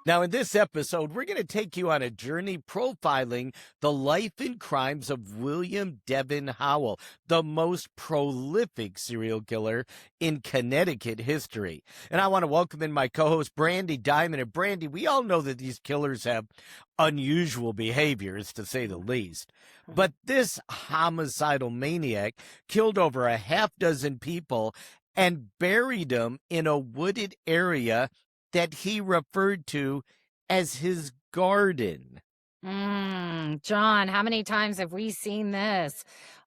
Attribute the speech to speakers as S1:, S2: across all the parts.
S1: Now, in this episode, we're going to take you on a journey profiling the life and crimes of William Devin Howell, the most prolific serial killer in Connecticut history. And I want to welcome in my co-host, Brandy Diamond. And Brandy, we all know that these killers have unusual behaviors, to say the least. But this homicidal maniac killed over a half dozen people and buried them in a wooded area that he referred to as his garden.
S2: John, how many times have we seen this?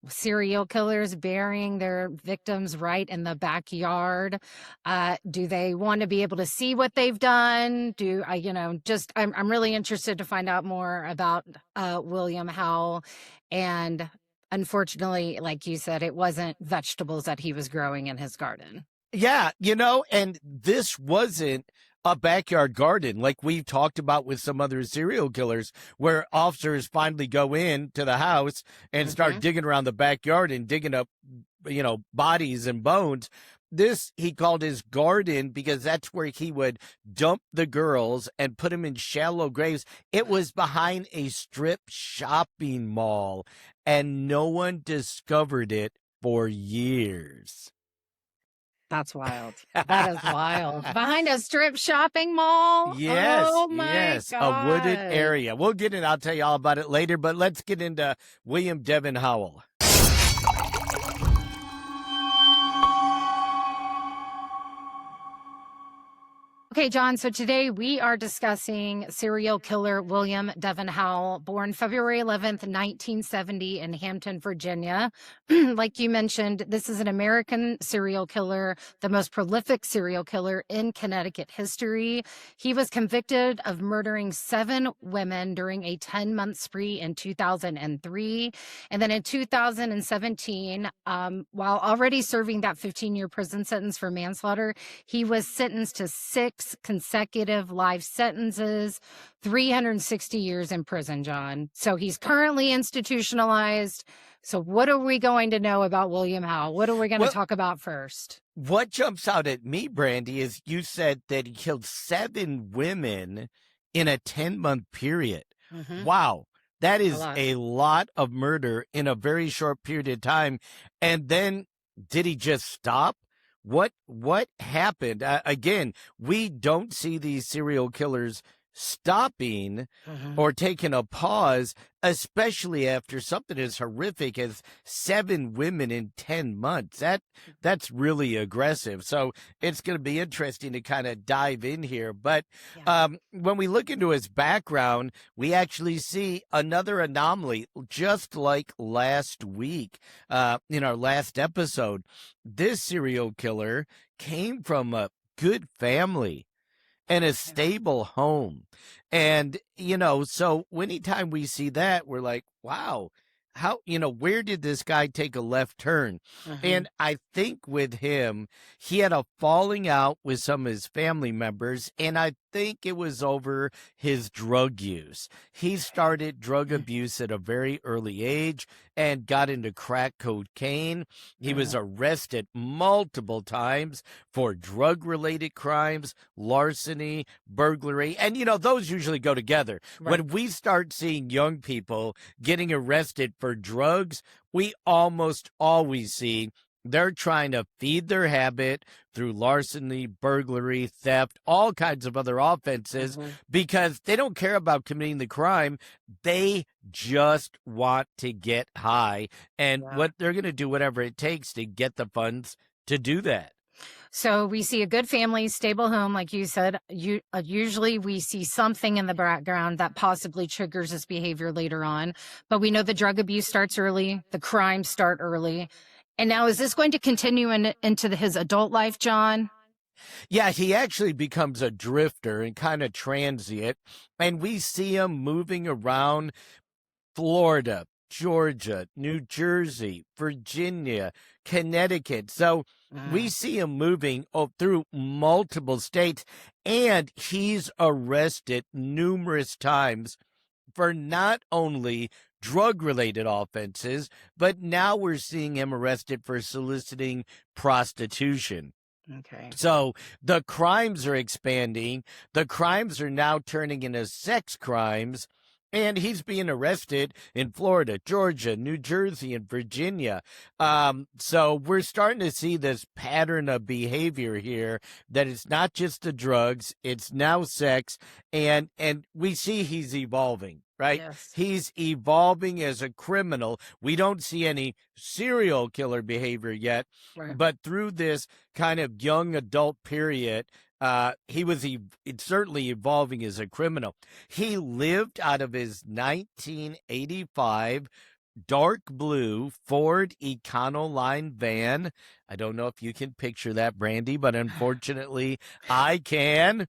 S2: Serial killers burying their victims right in the backyard. Do they want to be able to see what they've done? I'm really interested to find out more about William Howell. And unfortunately, like you said, it wasn't vegetables that he was growing in his garden.
S1: Yeah, and this wasn't a backyard garden like we've talked about with some other serial killers, where officers finally go in to the house and start digging around the backyard and digging up, bodies and bones. This he called his garden because that's where he would dump the girls and put them in shallow graves. It was behind a strip shopping mall, and no one discovered it for years.
S2: That's wild. That is wild. Behind a strip shopping mall?
S1: Yes,
S2: Oh my
S1: yes, a wooded
S2: God.
S1: area. We'll get in. I'll tell you all about it later, but let's get into William Devin Howell.
S2: Okay, John, so today we are discussing serial killer William Devin Howell, born February 11th, 1970 in Hampton, Virginia. Like you mentioned, this is an American serial killer, the most prolific serial killer in Connecticut history. He was convicted of murdering 7 women during a 10-month spree in 2003. And then in 2017, while already serving that 15-year prison sentence for manslaughter, he was sentenced to 6 consecutive life sentences, 360 years in prison, John. So he's currently institutionalized. So what are we going to know about William Howell? What are we going to talk about first?
S1: What jumps out at me, Brandy, is you said that he killed 7 women in a 10-month period. Wow. That is a lot of murder in a very short period of time. And then did he just stop? What happened? Again, we don't see these serial killers stopping or taking a pause, especially after something as horrific as 7 women in 10 months. That's really aggressive. So it's going to be interesting to kind of dive in here. But when we look into his background, we actually see another anomaly, just like last week in our last episode. This serial killer came from a good family and a stable home. And, so anytime we see that, we're like, wow, how, where did this guy take a left turn? And I think with him, he had a falling out with some of his family members, and I think it was over his drug use. He started drug abuse at a very early age and got into crack cocaine. He was arrested multiple times for drug-related crimes, larceny, burglary, and, those usually go together.
S2: Right.
S1: When we start seeing young people getting arrested for drugs, we almost always see they're trying to feed their habit through larceny, burglary, theft, all kinds of other offenses because they don't care about committing the crime. They just want to get high, and what they're going to do whatever it takes to get the funds to do that.
S2: So we see a good family, stable home, like you said. Usually we see something in the background that possibly triggers this behavior later on. But we know the drug abuse starts early, the crimes start early. And now, is this going to continue into his adult life, John?
S1: Yeah, he actually becomes a drifter and kind of transient. And we see him moving around Florida, Georgia, New Jersey, Virginia, Connecticut. So we see him moving through multiple states, and he's arrested numerous times for not only drug-related offenses, but now we're seeing him arrested for soliciting prostitution.
S2: Okay.
S1: So the crimes are expanding. The crimes are now turning into sex crimes. And he's being arrested in Florida, Georgia, New Jersey, and Virginia. So we're starting to see this pattern of behavior here that it's not just the drugs, it's now sex. And we see he's evolving, right?
S2: Yes.
S1: He's evolving as a criminal. We don't see any serial killer behavior yet,
S2: Right.
S1: but through this kind of young adult period, he was certainly evolving as a criminal. He lived out of his 1985 dark blue Ford Econoline van. I don't know if you can picture that, Brandy, but unfortunately, I can.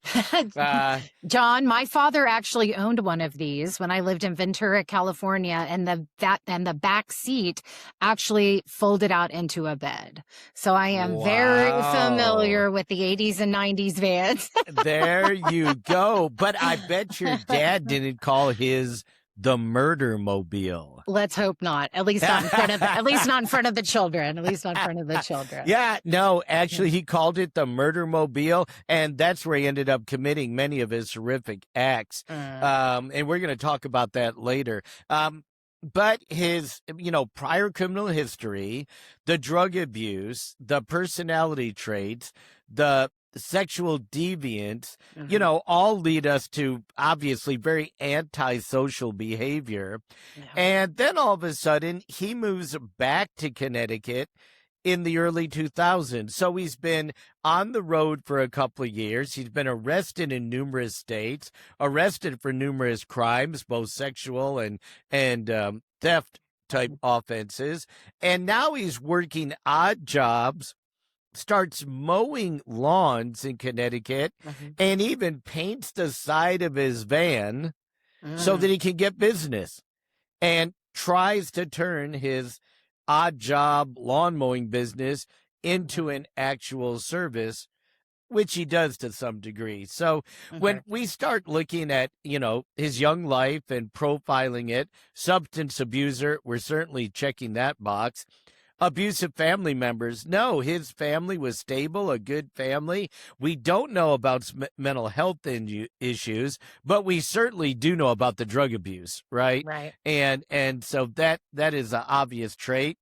S2: John, my father actually owned one of these when I lived in Ventura, California, and the back seat actually folded out into a bed. So I am very familiar with the 80s and 90s vans.
S1: There you go. But I bet your dad didn't call his the murder mobile.
S2: Let's hope not. At least not in front of at least not in front of the children. At least not in front of the children.
S1: Yeah, no, actually he called it the murder mobile, and that's where he ended up committing many of his horrific acts. And we're going to talk about that later. But his, prior criminal history, the drug abuse, the personality traits, the sexual deviance, all lead us to obviously very antisocial behavior.
S2: Yeah.
S1: And then all of a sudden, he moves back to Connecticut in the early 2000s. So he's been on the road for a couple of years. He's been arrested in numerous states, arrested for numerous crimes, both sexual and theft type offenses. And now he's working odd jobs, starts mowing lawns in Connecticut, and even paints the side of his van so that he can get business, and tries to turn his odd job lawn mowing business into an actual service, which he does to some degree. So when we start looking at, his young life and profiling it, substance abuser, we're certainly checking that box. Abusive family members. No, his family was stable, a good family. We don't know about mental health issues, but we certainly do know about the drug abuse, right?
S2: Right.
S1: And so that is an obvious trait.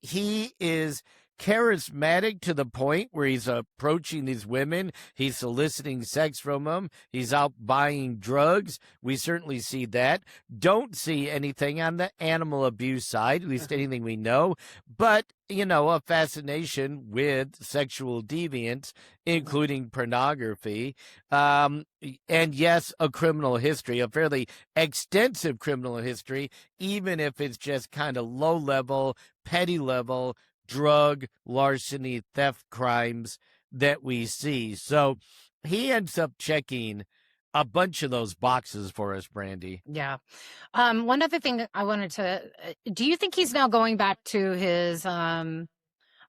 S1: He is charismatic to the point where he's approaching these women. He's soliciting sex from them. He's out buying drugs. We certainly see that. Don't see anything on the animal abuse side, at least anything we know. But, a fascination with sexual deviance, including pornography. And yes, a criminal history, a fairly extensive criminal history, even if it's just kind of low level, petty level, drug, larceny, theft crimes that we see. So he ends up checking a bunch of those boxes for us, Brandy.
S2: Yeah. One other thing I wanted to, do you think he's now going back to his,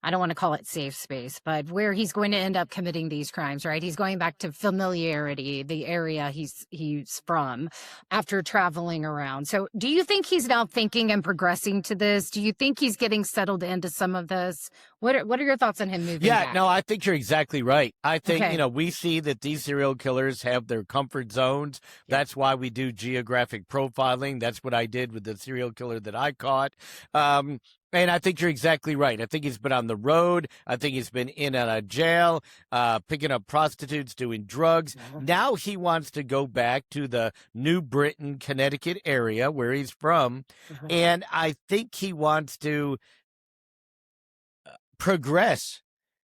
S2: I don't want to call it safe space, but where he's going to end up committing these crimes, right? He's going back to familiarity, the area he's from after traveling around. So do you think he's now thinking and progressing to this? Do you think he's getting settled into some of this? What are your thoughts on him moving back?
S1: No, I think you're exactly right. I think, we see that these serial killers have their comfort zones. That's why we do geographic profiling. That's what I did with the serial killer that I caught. And I think you're exactly right. I think he's been on the road. I think he's been in and out of jail, picking up prostitutes, doing drugs. Now he wants to go back to the New Britain, Connecticut area where he's from. And I think he wants to progress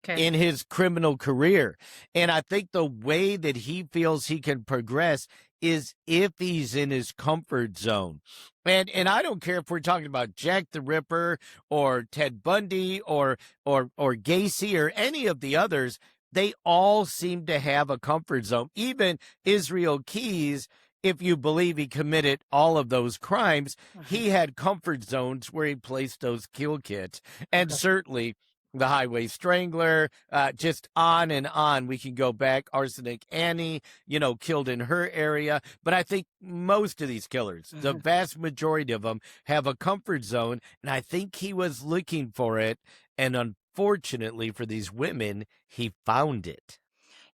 S1: in his criminal career. And I think the way that he feels he can progress is if he's in his comfort zone. And I don't care if we're talking about Jack the Ripper or Ted Bundy or Gacy or any of the others. They all seem to have a comfort zone. Even Israel Keys, if you believe he committed all of those crimes, he had comfort zones where he placed those kill kits. And certainly the Highway Strangler, just on and on. We can go back. Arsenic Annie, killed in her area. But I think most of these killers, the vast majority of them, have a comfort zone. And I think he was looking for it. And unfortunately for these women, he found it.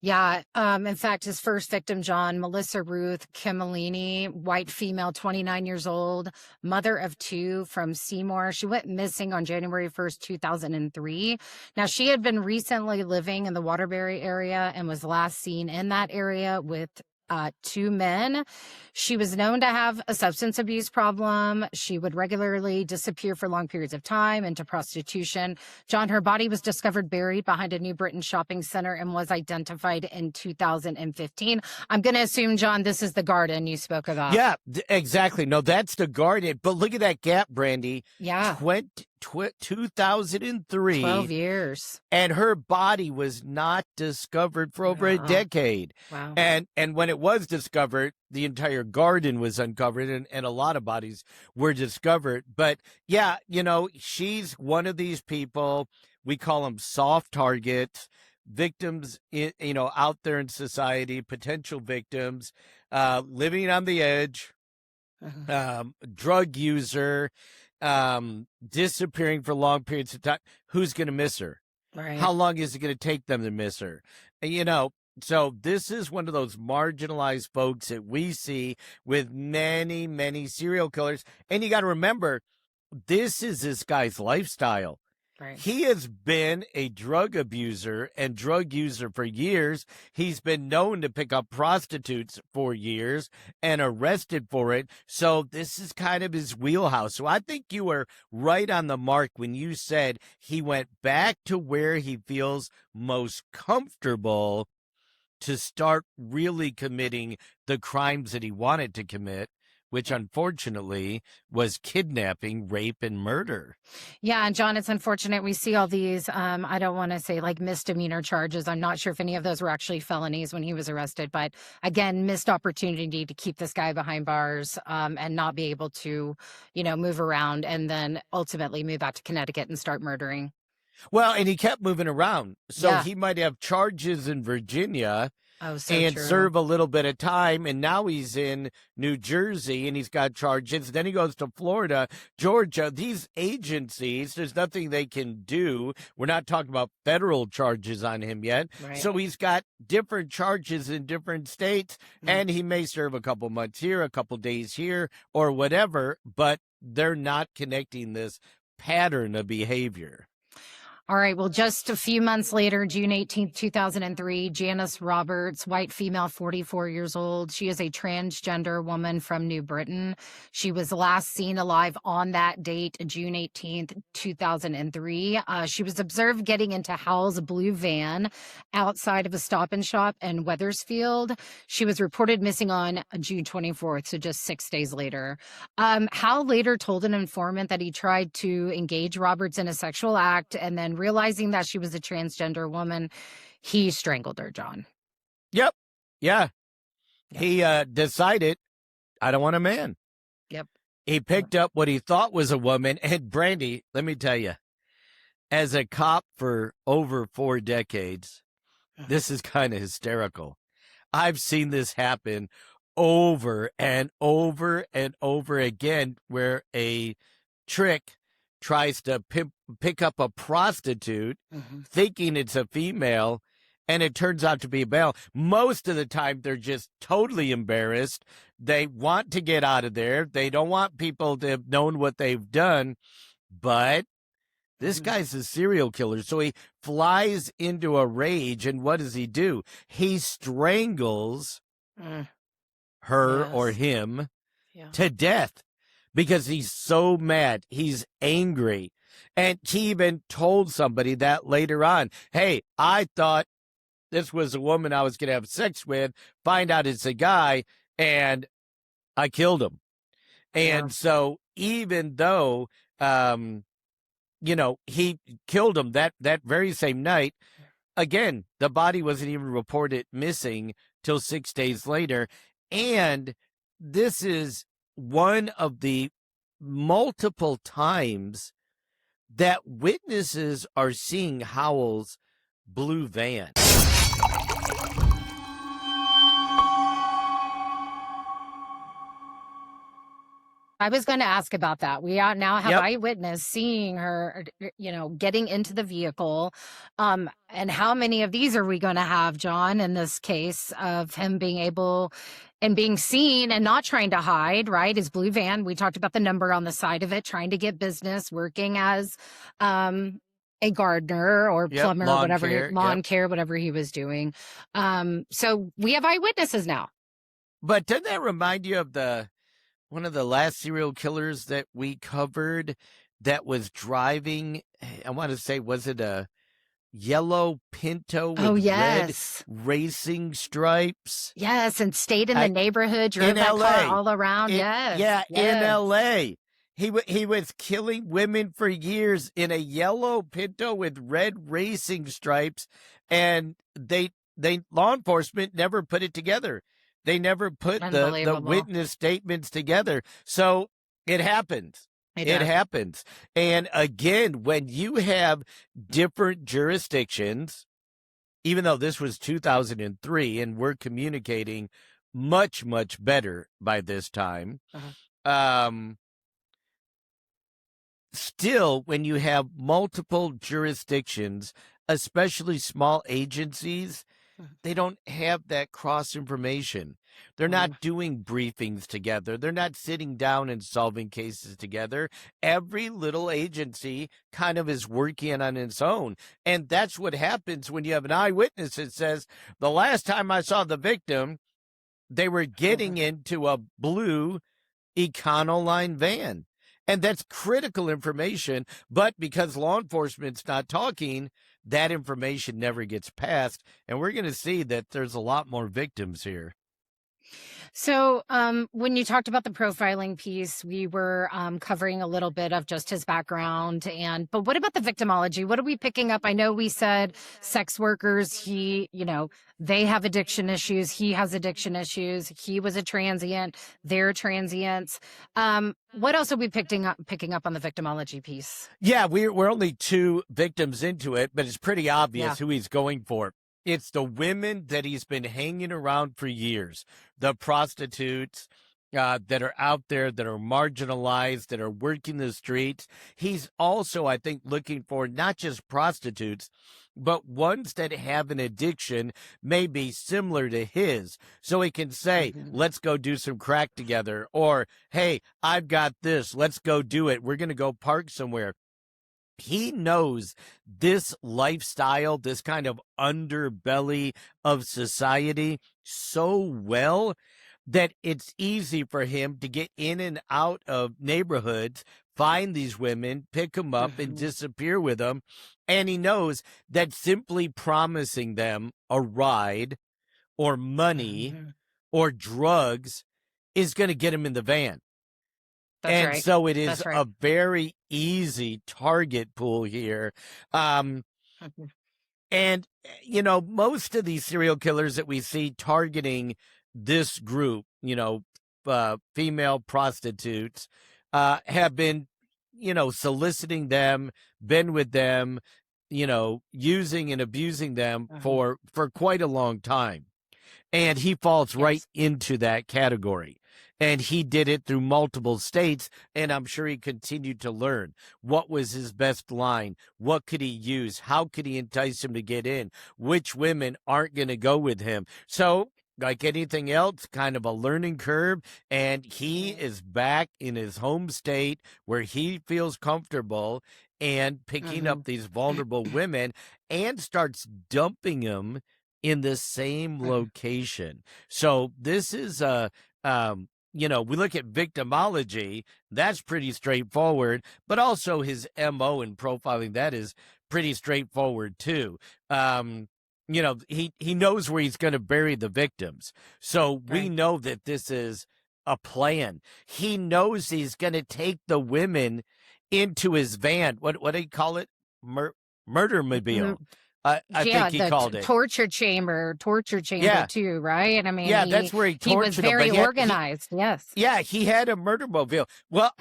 S2: Yeah. In fact, his first victim, John, Melissa Ruth Kimmelini, white female, 29 years old, mother of two from Seymour. She went missing on January 1st, 2003. Now, she had been recently living in the Waterbury area and was last seen in that area with two men. She was known to have a substance abuse problem. She would regularly disappear for long periods of time into prostitution. John, her body was discovered buried behind a New Britain shopping center and was identified in 2015. I'm going to assume, John, this is the garden you spoke about.
S1: Yeah, exactly. No, that's the garden. But look at that gap, Brandy.
S2: Yeah.
S1: 2003.
S2: 12 years.
S1: And her body was not discovered for over a decade.
S2: Wow.
S1: And when it was discovered, the entire garden was uncovered and a lot of bodies were discovered. But yeah, she's one of these people. We call them soft targets, victims, out there in society, potential victims, living on the edge, drug user, disappearing for long periods of time. Who's going to miss her?
S2: Right.
S1: How long is it going to take them to miss her? So this is one of those marginalized folks that we see with many, many serial killers. And you got to remember, this is this guy's lifestyle.
S2: Right.
S1: He has been a drug abuser and drug user for years. He's been known to pick up prostitutes for years and arrested for it. So this is kind of his wheelhouse. So I think you were right on the mark when you said he went back to where he feels most comfortable to start really committing the crimes that he wanted to commit, which unfortunately was kidnapping, rape, and murder.
S2: Yeah, and John, it's unfortunate we see all these, I don't want to say like misdemeanor charges. I'm not sure if any of those were actually felonies when he was arrested, but again, missed opportunity to keep this guy behind bars and not be able to, move around and then ultimately move out to Connecticut and start murdering.
S1: Well, and he kept moving around. So he might have charges in Virginia and serve a little bit of time. And now he's in New Jersey and he's got charges. Then he goes to Florida, Georgia. These agencies, there's nothing they can do. We're not talking about federal charges on him yet.
S2: Right.
S1: So he's got different charges in different states and he may serve a couple months here, a couple days here or whatever, but they're not connecting this pattern of behavior.
S2: All right. Well, just a few months later, June 18th, 2003, Janice Roberts, white female, 44 years old. She is a transgender woman from New Britain. She was last seen alive on that date, June 18th, 2003. She was observed getting into Howell's blue van outside of a Stop and Shop in Wethersfield. She was reported missing on June 24th, so just 6 days later. Howell later told an informant that he tried to engage Roberts in a sexual act and then realizing that she was a transgender woman, he strangled her, John.
S1: Yep. Yeah. He decided, I don't want a man.
S2: Yep.
S1: He picked up what he thought was a woman. And Brandy, let me tell you, as a cop for over 4 decades, this is kind of hysterical. I've seen this happen over and over and over again where a trick tries to pick up a prostitute thinking it's a female, and it turns out to be a male. Most of the time, they're just totally embarrassed. They want to get out of there. They don't want people to have known what they've done. But this guy's a serial killer. So he flies into a rage, and what does he do? He strangles her or him to death. Because he's so mad. He's angry. And he even told somebody that later on. Hey, I thought this was a woman I was going to have sex with. Find out it's a guy. And I killed him. And so even though, he killed him that very same night, again, the body wasn't even reported missing till 6 days later. And this is one of the multiple times that witnesses are seeing Howell's blue van.
S2: I was going to ask about that. We now have
S1: Yep.
S2: eyewitness seeing her, getting into the vehicle. And how many of these are we going to have, John, in this case of him being able and being seen and not trying to hide, right? His blue van. We talked about the number on the side of it, trying to get business, working as a gardener or
S1: Yep.
S2: plumber,
S1: Lawn
S2: whatever,
S1: care. Yep.
S2: lawn care, whatever he was doing. So we have eyewitnesses now.
S1: But doesn't that remind you of one of the last serial killers that we covered that was driving? I want to say, was it a yellow Pinto
S2: Oh,
S1: with red
S2: yes.
S1: racing stripes?
S2: Yes, and stayed in the neighborhood, drove
S1: In
S2: that car
S1: LA.
S2: all around. Yes,
S1: Yeah, in
S2: yes.
S1: LA. He was killing women for years in a yellow Pinto with red racing stripes, and they law enforcement never put it together. They never put the
S2: Unbelievable.
S1: witness statements together. So it happens.
S2: It
S1: It
S2: does.
S1: happens. And again, when you have different jurisdictions, even though this was 2003 and we're communicating much, much better by this time, um, still, when you have multiple jurisdictions, especially small agencies, they don't have that cross information. They're not doing briefings together. They're not sitting down and solving cases together. Every little agency kind of is working on its own. And that's what happens when you have an eyewitness that says, the last time I saw the victim, they were getting into a blue Econoline van. And that's critical information, but because law enforcement's not talking, that information never gets passed. And we're going to see that there's a lot more victims here.
S2: So, when you talked about the profiling piece, we were covering a little bit of just his background, but what about the victimology? What are we picking up? I know we said sex workers. They have addiction issues. He has addiction issues. He was a transient. They're transients. What else are we picking up on the victimology piece?
S1: Yeah, we're only 2 victims into it, but it's pretty obvious who he's going for. It's the women that he's been hanging around for years, the prostitutes that are out there, that are marginalized, that are working the streets. He's also, I think, looking for not just prostitutes, but ones that have an addiction maybe similar to his. So he can say, let's go do some crack together. Or, hey, I've got this. Let's go do it. We're going to go park somewhere. He knows this lifestyle, this kind of underbelly of society so well that it's easy for him to get in and out of neighborhoods, find these women, pick them up, and disappear with them. And he knows that simply promising them a ride or money or drugs is going to get him in the van.
S2: That's
S1: And
S2: right.
S1: so it is
S2: That's right.
S1: a very easy target pool here. And, most of these serial killers that we see targeting this group, female prostitutes, have been, soliciting them, been with them, using and abusing them for quite a long time. And he falls right into that category. And he did it through multiple states, and I'm sure he continued to learn. What was his best line? What could he use? How could he entice him to get in? Which women aren't going to go with him? So, like anything else, kind of a learning curve, and he is back in his home state where he feels comfortable and picking up these vulnerable women and starts dumping them in the same location. So this is we look at victimology, that's pretty straightforward, but also his MO and profiling, that is pretty straightforward too. He knows where he's going to bury the victims. So we know that this is a plan. He knows he's going to take the women into his van. What do you call it? Murder mobile. I think
S2: Yeah,
S1: he
S2: the
S1: called it.
S2: torture chamber
S1: Yeah.
S2: too, right? I mean,
S1: Yeah, that's where he
S2: he was
S1: tortured him, but
S2: very organized. Yes.
S1: yeah, he had a murder mobile. Well,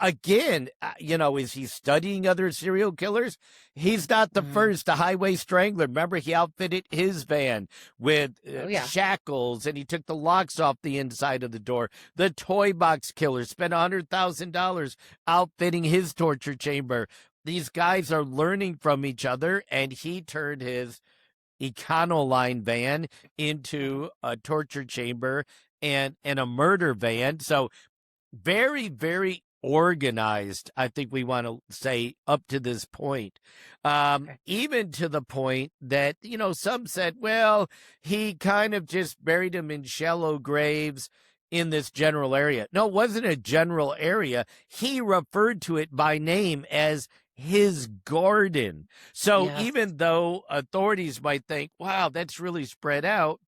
S1: again, is he studying other serial killers? He's not the first. The highway strangler. Remember, he outfitted his van with
S2: Oh yeah.
S1: shackles, and he took the locks off the inside of the door. The toy box killer spent $100,000 outfitting his torture chamber. These guys are learning from each other, and he turned his Econoline van into a torture chamber and a murder van. So very, very organized, I think we want to say, up to this point.
S2: Okay.
S1: Even to the point that, some said, well, he kind of just buried him in shallow graves in this general area. No, it wasn't a general area. He referred to it by name as his garden. So
S2: Yes.
S1: even though authorities might think, wow, that's really spread out,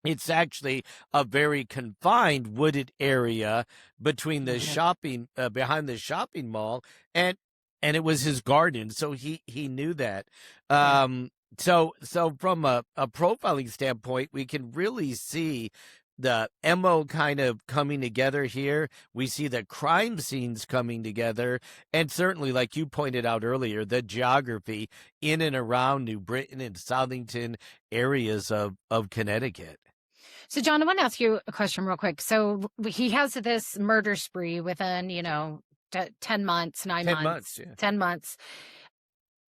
S1: it's actually a very confined wooded area between the shopping behind the shopping mall, and it was his garden, so he knew that.
S2: Yeah.
S1: So from a profiling standpoint, we can really see the MO kind of coming together here. We see the crime scenes coming together, and certainly, like you pointed out earlier, the geography in and around New Britain and Southington areas of Connecticut.
S2: So, John, I want to ask you a question real quick. So, he has this murder spree within, 10 months, 9
S1: 10
S2: months,
S1: months, yeah.
S2: 10 months.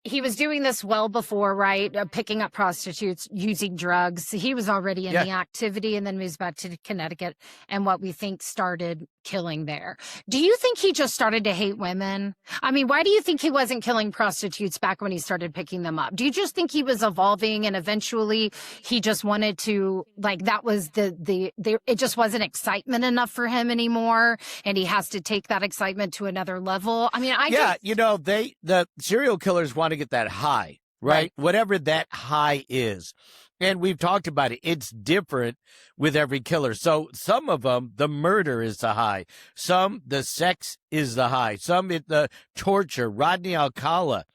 S2: He was doing this well before, right? Picking up prostitutes, using drugs. He was already in the activity and then moves back to Connecticut and what we think started killing there. Do you think he just started to hate women? I mean, why do you think he wasn't killing prostitutes back when he started picking them up? Do you just think he was evolving and eventually he just wanted to, like, that was it just wasn't excitement enough for him anymore and he has to take that excitement to another level? I mean,
S1: the serial killers want to get that high, right? Whatever that high is. And we've talked about it. It's different with every killer. So some of them, the murder is the high. Some, the sex is the high. Some, the torture. Rodney Alcala,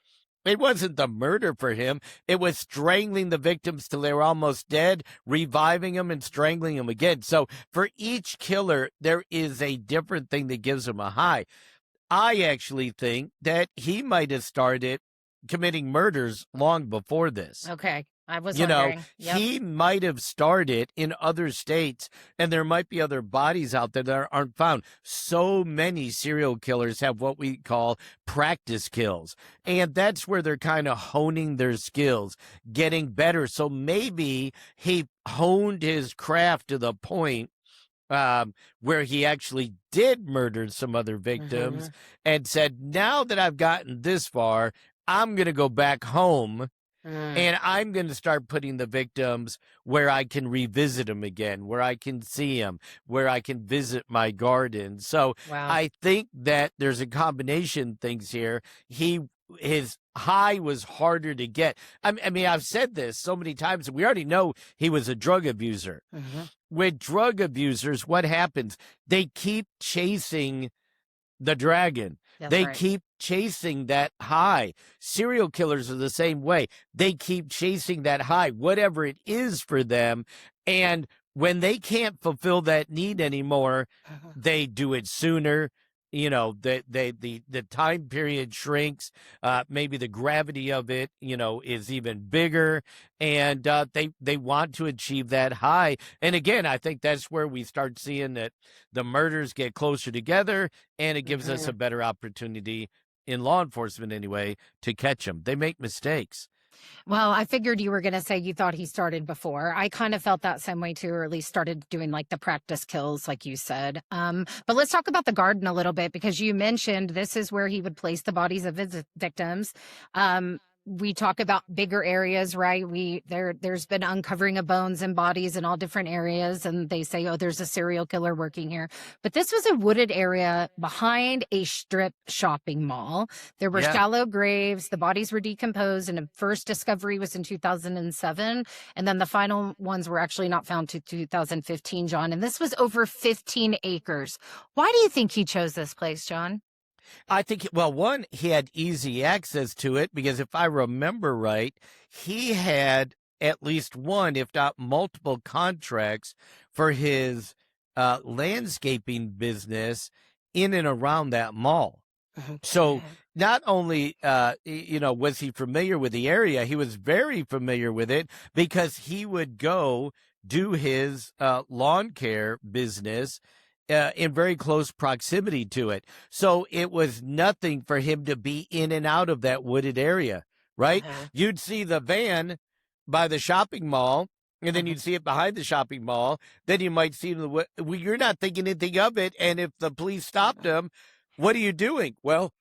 S1: it wasn't the murder for him. It was strangling the victims till they were almost dead, reviving them and strangling them again. So for each killer, there is a different thing that gives them a high. I actually think that he might have started committing murders long before this.
S2: Okay. I was wondering.
S1: He might have started in other states, and there might be other bodies out there that aren't found. So many serial killers have what we call practice kills, and that's where they're kind of honing their skills, getting better. So maybe he honed his craft to the point where he actually did murder some other victims and said, now that I've gotten this far, I'm going to go back home and I'm going to start putting the victims where I can revisit them again, where I can see them, where I can visit my garden. So I think that there's a combination things here. His high was harder to get. I mean, I've said this so many times. We already know he was a drug abuser. With drug abusers, what happens? They keep chasing the dragon. They keep chasing that high. Serial killers are the same way. They keep chasing that high, whatever it is for them. And when they can't fulfill that need anymore, they do it sooner. The time period shrinks. Maybe the gravity of it, is even bigger, and they want to achieve that high. And again, I think that's where we start seeing that the murders get closer together, and it gives us a better opportunity in law enforcement anyway to catch them. They make mistakes.
S2: Well, I figured you were going to say you thought he started before. I kind of felt that same way too, or at least started doing like the practice kills, like you said. But let's talk about the garden a little bit, because you mentioned this is where he would place the bodies of his victims. We talk about bigger areas, right? There's been uncovering of bones and bodies in all different areas, and they say, oh, there's a serial killer working here. But this was a wooded area behind a strip shopping mall. There were shallow graves. The bodies were decomposed, and the first discovery was in 2007. And then the final ones were actually not found to 2015, John. And this was over 15 acres. Why do you think he chose this place, John?
S1: I think, well, one, he had easy access to it because if I remember right, he had at least one, if not multiple contracts for his landscaping business in and around that mall. So
S2: Okay.
S1: not only, was he familiar with the area, he was very familiar with it because he would go do his lawn care business in very close proximity to it. So it was nothing for him to be in and out of that wooded area, right?
S2: Uh-huh.
S1: You'd see the van by the shopping mall. And then
S2: Uh-huh.
S1: you'd see it behind the shopping mall. Then you might see well, you're not thinking anything of it. And if the police stopped him, what are you doing? Well,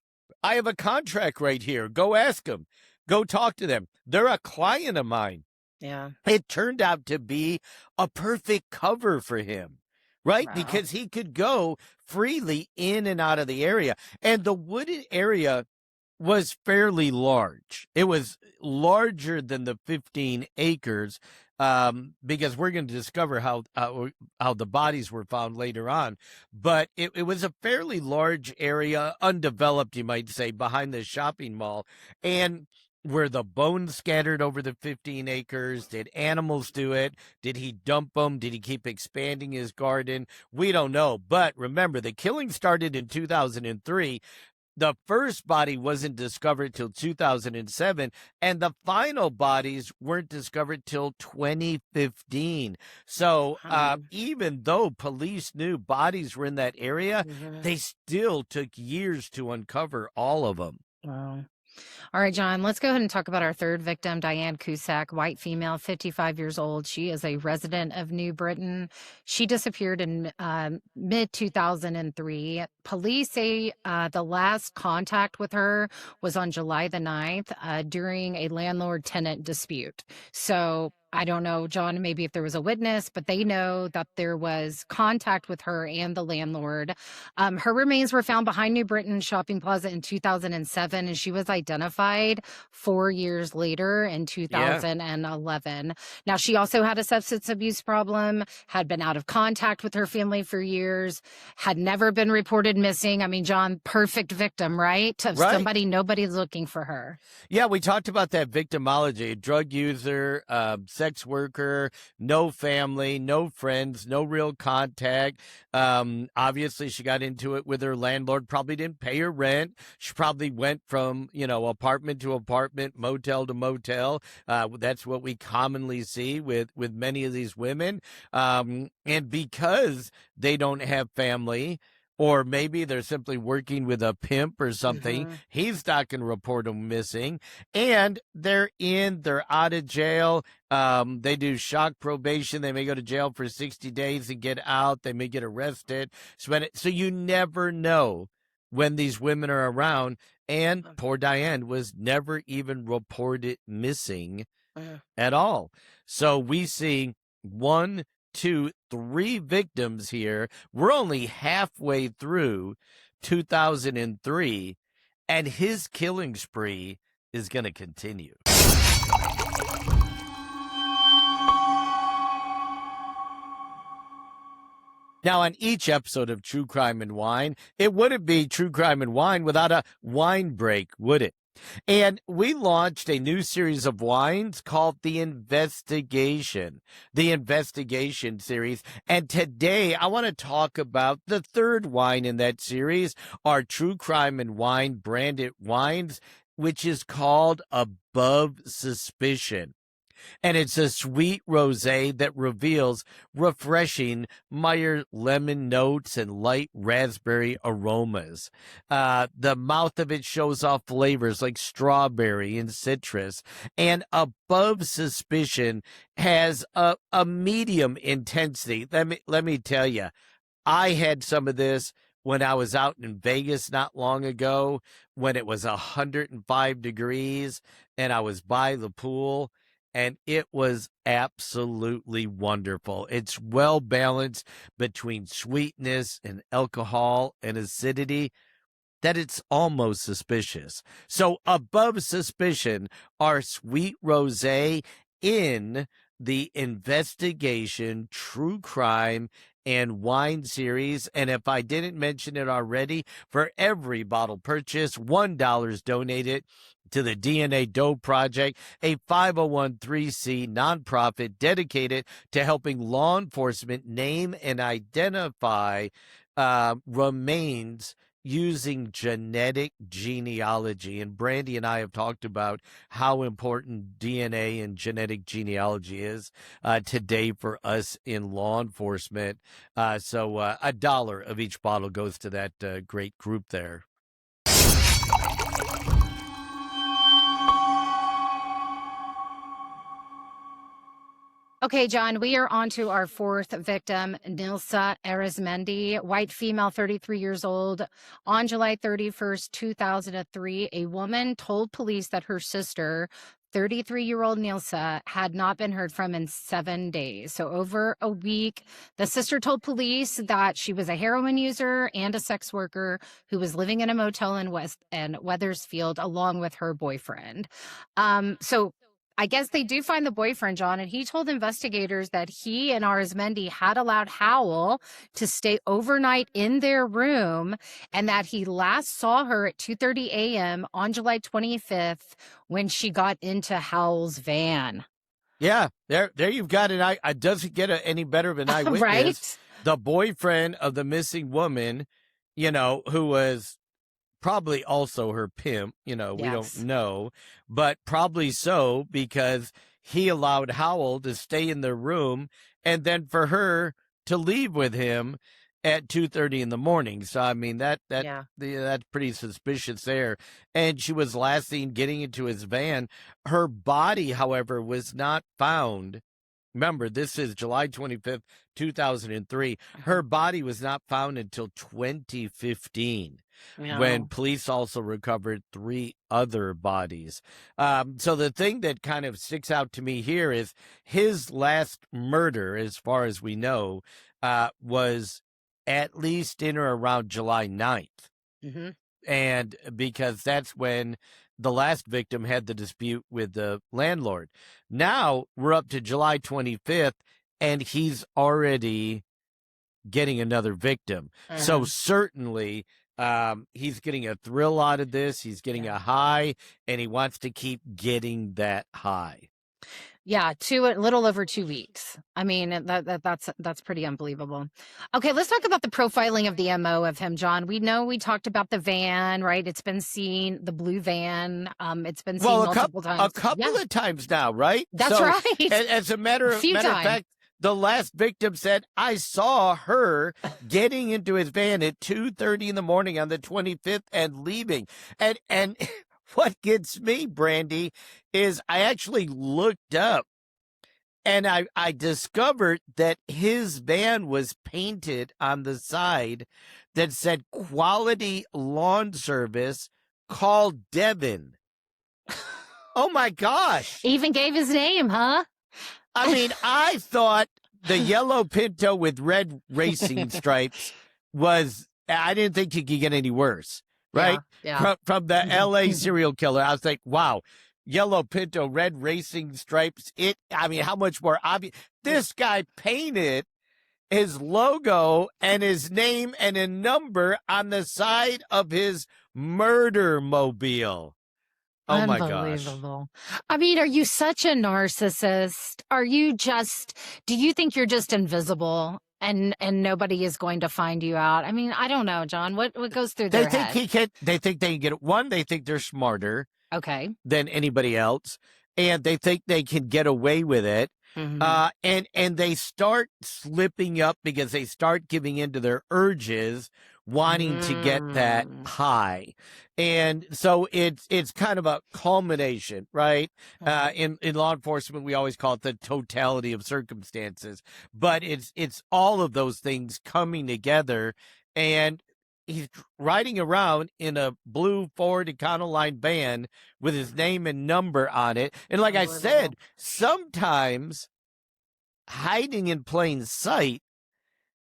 S1: I have a contract right here. Go ask them. Go talk to them. They're a client of mine.
S2: Yeah.
S1: It turned out to be a perfect cover for him, right?
S2: Wow.
S1: Because he could go freely in and out of the area. And the wooded area was fairly large. It was larger than the 15 acres, because we're going to discover how the bodies were found later on. But it was a fairly large area, undeveloped, you might say, behind the shopping mall. And were the bones scattered over the 15 acres? Did animals do it? Did he dump them? Did he keep expanding his garden? We don't know. But remember, the killing started in 2003. The first body wasn't discovered till 2007, and the final bodies weren't discovered till 2015. So even though police knew bodies were in that area,
S2: Mhm.
S1: they still took years to uncover all of them.
S2: Wow. All right, John, let's go ahead and talk about our third victim, Diane Cusack, white female, 55 years old. She is a resident of New Britain. She disappeared in mid 2003. Police say the last contact with her was on July the 9th during a landlord tenant dispute. So I don't know, John, maybe if there was a witness, but they know that there was contact with her and the landlord. Her remains were found behind New Britain Shopping Plaza in 2007, and she was identified 4 years later in
S1: Yeah.
S2: 2011. Now, she also had a substance abuse problem, had been out of contact with her family for years, had never been reported missing. I mean, John, perfect victim, right? Of
S1: Right.
S2: somebody, nobody's looking for her.
S1: Yeah, we talked about that victimology: drug user, sex worker, no family, no friends, no real contact. Obviously, she got into it with her landlord, probably didn't pay her rent. She probably went from, apartment to apartment, motel to motel. That's what we commonly see with many of these women. And because they don't have family, or maybe they're simply working with a pimp or something,
S2: Mm-hmm.
S1: he's not going to report them missing. And they're out of jail. They do shock probation. They may go to jail for 60 days and get out. They may get arrested. So you never know when these women are around. And poor Diane was never even reported missing at all. So we see 1, 2, 3 victims here. We're only halfway through 2003, and his killing spree is going to continue. Now, on each episode of True Crime and Wine, it wouldn't be True Crime and Wine without a wine break, would it? And we launched a new series of wines called The Investigation series. And today I want to talk about the third wine in that series, our True Crime and Wine branded wines, which is called Above Suspicion. And it's a sweet rosé that reveals refreshing Meyer lemon notes and light raspberry aromas. The mouth of it shows off flavors like strawberry and citrus. And Above Suspicion has a medium intensity. Let me tell you, I had some of this when I was out in Vegas not long ago, when it was 105 degrees and I was by the pool, and it was absolutely wonderful. It's well balanced between sweetness and alcohol and acidity, that it's almost suspicious. So Above Suspicion, our sweet rosé in the investigation, true crime, and wine series. And if I didn't mention it already, for every bottle purchased, $1 is donated to the DNA Doe Project, a 501c nonprofit dedicated to helping law enforcement name and identify remains using genetic genealogy. And Brandy and I have talked about how important DNA and genetic genealogy is today for us in law enforcement. So $1 of each bottle goes to that great group there.
S2: Okay, John, we are on to our fourth victim, Nilsa Arizmendi, white female, 33 years old. On July 31st, 2003, a woman told police that her sister, 33-year-old Nilsa, had not been heard from in 7 days. So over a week, the sister told police that she was a heroin user and a sex worker who was living in a motel in Wethersfield along with her boyfriend. So I guess they do find the boyfriend, John, and he told investigators that he and Arizmendi had allowed Howell to stay overnight in their room and that he last saw her at 2:30 a.m. on July 25th when she got into Howell's van.
S1: Yeah, there you've got it. It doesn't get any better of an eyewitness.
S2: Right?
S1: The boyfriend of the missing woman, who was probably also her pimp, we don't know, but probably so because he allowed Howell to stay in the room and then for her to leave with him at 2:30 in the morning. So, I mean, that's pretty suspicious there. And she was last seen getting into his van. Her body, however, was not found. Remember, this is July 25th, 2003. Her body was not found until 2015. When police also recovered 3 other bodies. So the thing that kind of sticks out to me here is his last murder, as far as we know, was at least in or around July 9th.
S2: Mm-hmm.
S1: And because that's when the last victim had the dispute with the landlord. Now we're up to July 25th, and he's already getting another victim. So certainly he's getting a thrill out of this. He's getting a high, and he wants to keep getting that high.
S2: Yeah, a little over 2 weeks. I mean, that's pretty unbelievable. Okay, let's talk about the profiling of the MO of him, John. We talked about the van, right? It's been seen, the blue van. It's been seen multiple times.
S1: A couple of times now, right?
S2: That's right.
S1: As a matter of fact, the last victim said, I saw her getting into his van at 2:30 in the morning on the 25th and leaving. And what gets me, Brandy, is I actually looked up and I discovered that his van was painted on the side that said Quality Lawn Service, called Devin. Oh my gosh.
S2: Even gave his name, huh?
S1: I mean, I thought the yellow Pinto with red racing stripes I didn't think it could get any worse, right?
S2: Yeah.
S1: From the LA serial killer. I was like, wow, yellow Pinto, red racing stripes. How much more obvious? This guy painted his logo and his name and a number on the side of his murder mobile. Oh my gosh.
S2: I mean, are you such a narcissist? Do you think you're just invisible and nobody is going to find you out? I mean, I don't know, John. What goes through their head?
S1: They think they can get it. One, they think they're smarter than anybody else, and they think they can get away with it. Mm-hmm. And they start slipping up because they start giving into their urges, wanting to get that high. And so it's kind of a culmination, right? In law enforcement, we always call it the totality of circumstances, but it's all of those things coming together. And he's riding around in a blue Ford Econoline van with his name and number on it. And like I said, sometimes hiding in plain sight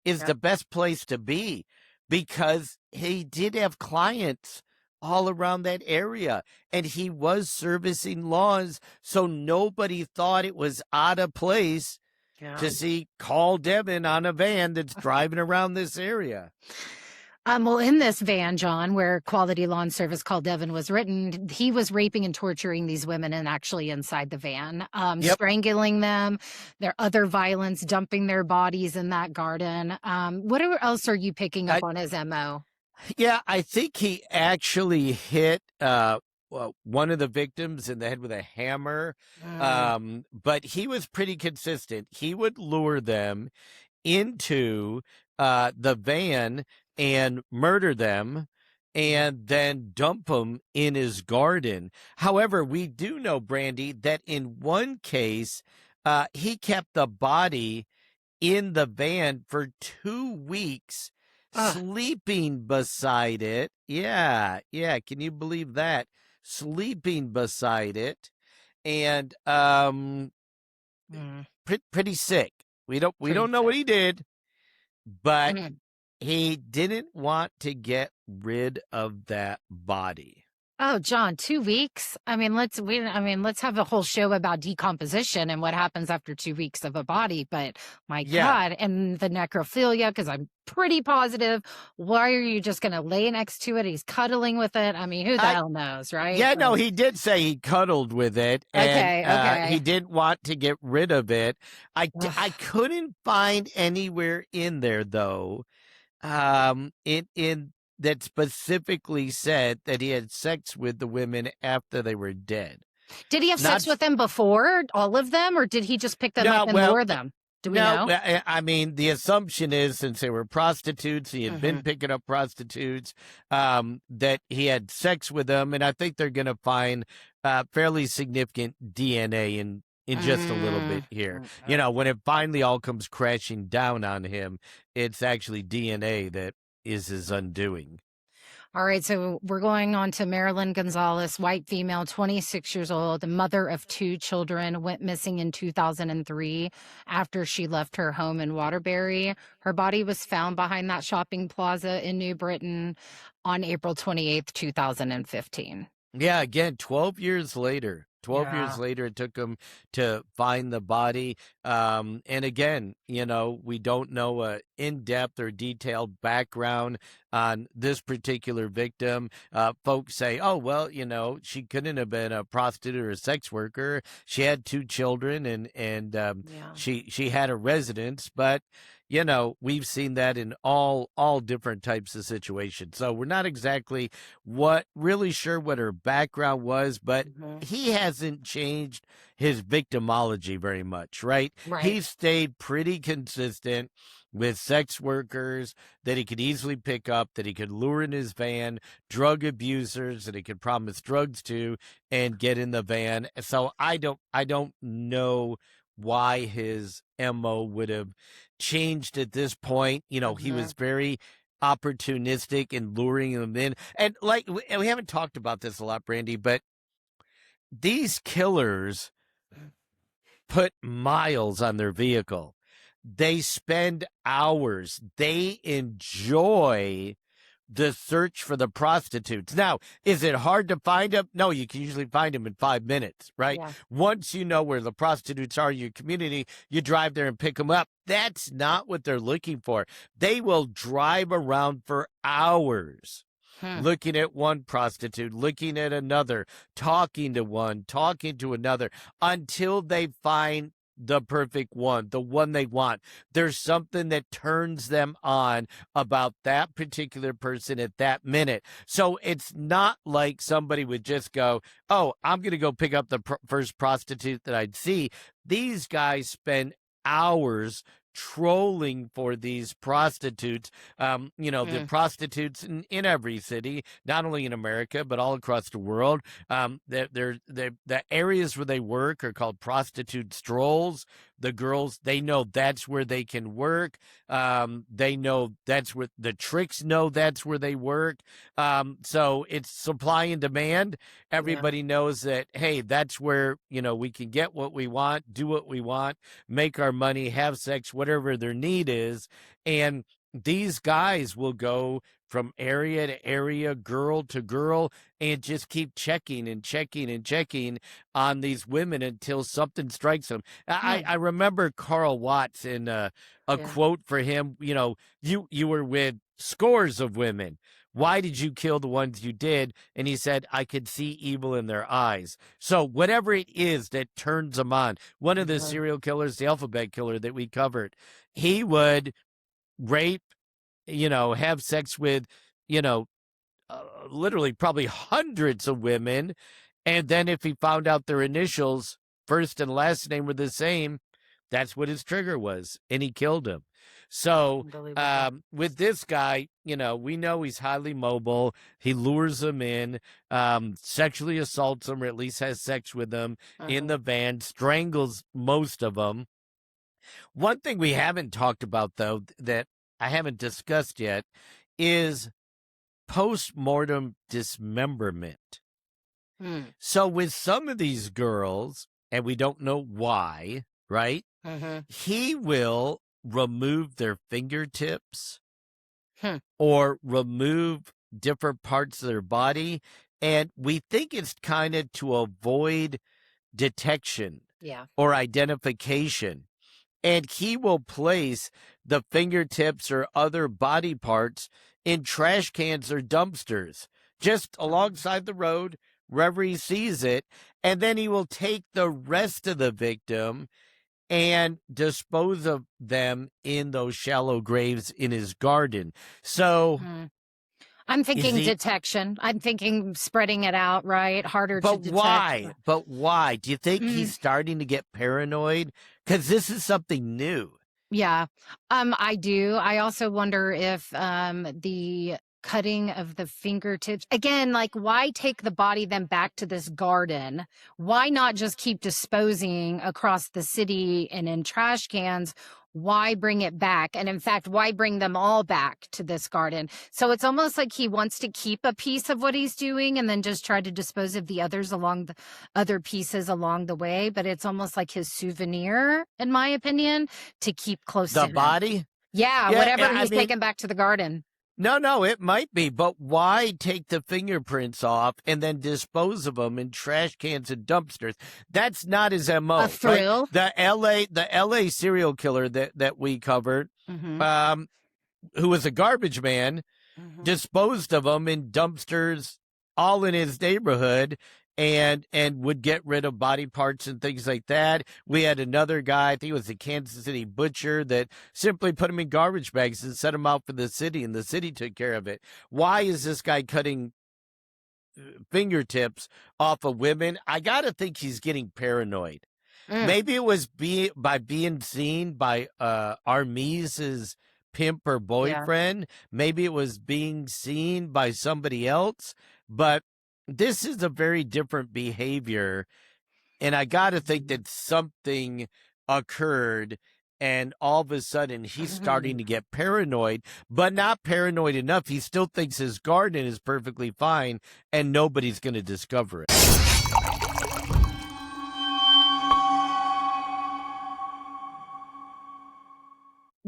S1: is the best place to be, because he did have clients all around that area. And he was servicing laws, so nobody thought it was out of place
S2: Yeah.
S1: to see Carl Devin on a van that's driving around this area.
S2: Well, in this van, John, where Quality Lawn Service Called Devin was written, he was raping and torturing these women and actually inside the van,
S1: Yep.
S2: strangling them, their other violence, dumping their bodies in that garden. What else are you picking up on his MO?
S1: Yeah, I think he actually hit well, one of the victims in the head with a hammer. But he was pretty consistent. He would lure them into the van and murder them and then dump them in his garden. However, we do know, Brandy, that in one case, he kept the body in the van for 2 weeks, sleeping beside it. Yeah, yeah. Can you believe that? Sleeping beside it, and pretty sick. We don't know what he did, but
S2: Mhm.
S1: he didn't want to get rid of that body.
S2: Oh, John, 2 weeks? Let's have a whole show about decomposition and what happens after 2 weeks of a body, but my
S1: Yeah.
S2: God, and the necrophilia, because I'm pretty positive. Why are you just gonna lay next to it? He's cuddling with it. I mean, who the
S1: I
S2: hell knows, right?
S1: Yeah, no, he did say he cuddled with it, and
S2: Okay, okay.
S1: he didn't want to get rid of it. I
S2: Ugh.
S1: couldn't find anywhere in there though, in that specifically said that he had sex with the women after they were dead.
S2: Did he have
S1: Not
S2: sex with them before, all of them, or did he just pick them
S1: No,
S2: up and
S1: well,
S2: lure them? Do we
S1: no,
S2: know?
S1: I mean, the assumption is since they were prostitutes, he had been picking up prostitutes, that he had sex with them, and I think they're going to find fairly significant DNA in just a little bit here. You know, when it finally all comes crashing down on him, it's actually DNA that is his undoing.
S2: All right, so we're going on to Marilyn Gonzalez, white female, 26 years old, mother of 2 children, went missing in 2003 after she left her home in Waterbury. Her body was found behind that shopping plaza in New Britain on April 28th, 2015.
S1: Yeah, again, 12 years later. 12
S2: Yeah.
S1: years later, it took them to find the body. And again, you know, we don't know a in-depth or detailed background on this particular victim. Folks say, oh, well, you know, she couldn't have been a prostitute or a sex worker. She had 2 children and
S2: Yeah.
S1: she had a residence, but you know, we've seen that in all different types of situations. So we're not exactly really sure what her background was, but he hasn't changed his victimology very much, right?
S2: Right.
S1: He stayed pretty consistent with sex workers that he could easily pick up, that he could lure in his van, drug abusers that he could promise drugs to and get in the van. So I don't know why his MO would have changed at this point. You know, he was very opportunistic in luring them in. And like, we haven't talked about this a lot, Brandy, but these killers put miles on their vehicle. They spend hours. They enjoy the search for the prostitutes. Now, is it hard to find them? No, you can usually find them in 5 minutes, right?
S2: Yeah.
S1: Once you know where the prostitutes are in your community, you drive there and pick them up. That's not what they're looking for. They will drive around for hours looking at one prostitute, looking at another, talking to one, talking to another, until they find the perfect one, the one they want. There's something that turns them on about that particular person at that minute. So it's not like somebody would just go, oh, I'm going to go pick up the first prostitute that I'd see. These guys spend hours trolling for these prostitutes. The prostitutes in every city, not only in America, but all across the world. The areas where they work are called prostitute strolls. The girls, they know that's where they can work. They know that's where the tricks know that's where they work. So it's supply and demand. Everybody knows that, hey, that's where, we can get what we want, do what we want, make our money, have sex, whatever their need is. And these guys will go from area to area, girl to girl, and just keep checking and checking and checking on these women until something strikes them. I remember Carl Watts in a quote for him, you were with scores of women. Why did you kill the ones you did? And he said, I could see evil in their eyes. So whatever it is that turns them on, one of the serial killers, the alphabet killer that we covered, he would rape, have sex with, literally probably hundreds of women. And then if he found out their initials, first and last name were the same, that's what his trigger was. And he killed him. So with this guy, we know he's highly mobile. He lures them in, sexually assaults them, or at least has sex with them in the van, strangles most of them. One thing we haven't talked about, though, that I haven't discussed yet is post-mortem dismemberment. So with some of these girls, and we don't know why, right? He will remove their fingertips or remove different parts of their body. And we think it's kind of to avoid detection or identification. And he will place the fingertips or other body parts in trash cans or dumpsters just alongside the road, wherever he sees it. And then he will take the rest of the victim and dispose of them in those shallow graves in his garden. So
S2: I'm thinking detection. I'm thinking spreading it out, right? Harder to detect.
S1: But why? Do you think he's starting to get paranoid? Because this is something new.
S2: Yeah, I do. I also wonder if the cutting of the fingertips, again, like, why take the body then back to this garden? Why not just keep disposing across the city and in trash cans? Why bring it back? And in fact, why bring them all back to this garden? So it's almost like he wants to keep a piece of what he's doing and then just try to dispose of the others along the other pieces along the way. But it's almost like his souvenir, in my opinion, to keep close to
S1: the
S2: him.
S1: Body?
S2: Yeah, whatever he's taking back to the garden.
S1: No, it might be, but why take the fingerprints off and then dispose of them in trash cans and dumpsters? That's not his MO.
S2: A thrill.
S1: Right? The LA serial killer that we covered, who was a garbage man, disposed of them in dumpsters all in his neighborhood and would get rid of body parts and things like that. We had another guy, I think it was a Kansas City butcher, that simply put them in garbage bags and set them out for the city, and the city took care of it. Why is this guy cutting fingertips off of women? I got to think he's getting paranoid. Maybe it was by being seen by Armise's pimp or boyfriend. Maybe it was being seen by somebody else, but this is a very different behavior, and I got to think that something occurred, and all of a sudden he's starting to get paranoid, but not paranoid enough. He still thinks his garden is perfectly fine, and nobody's going to discover it.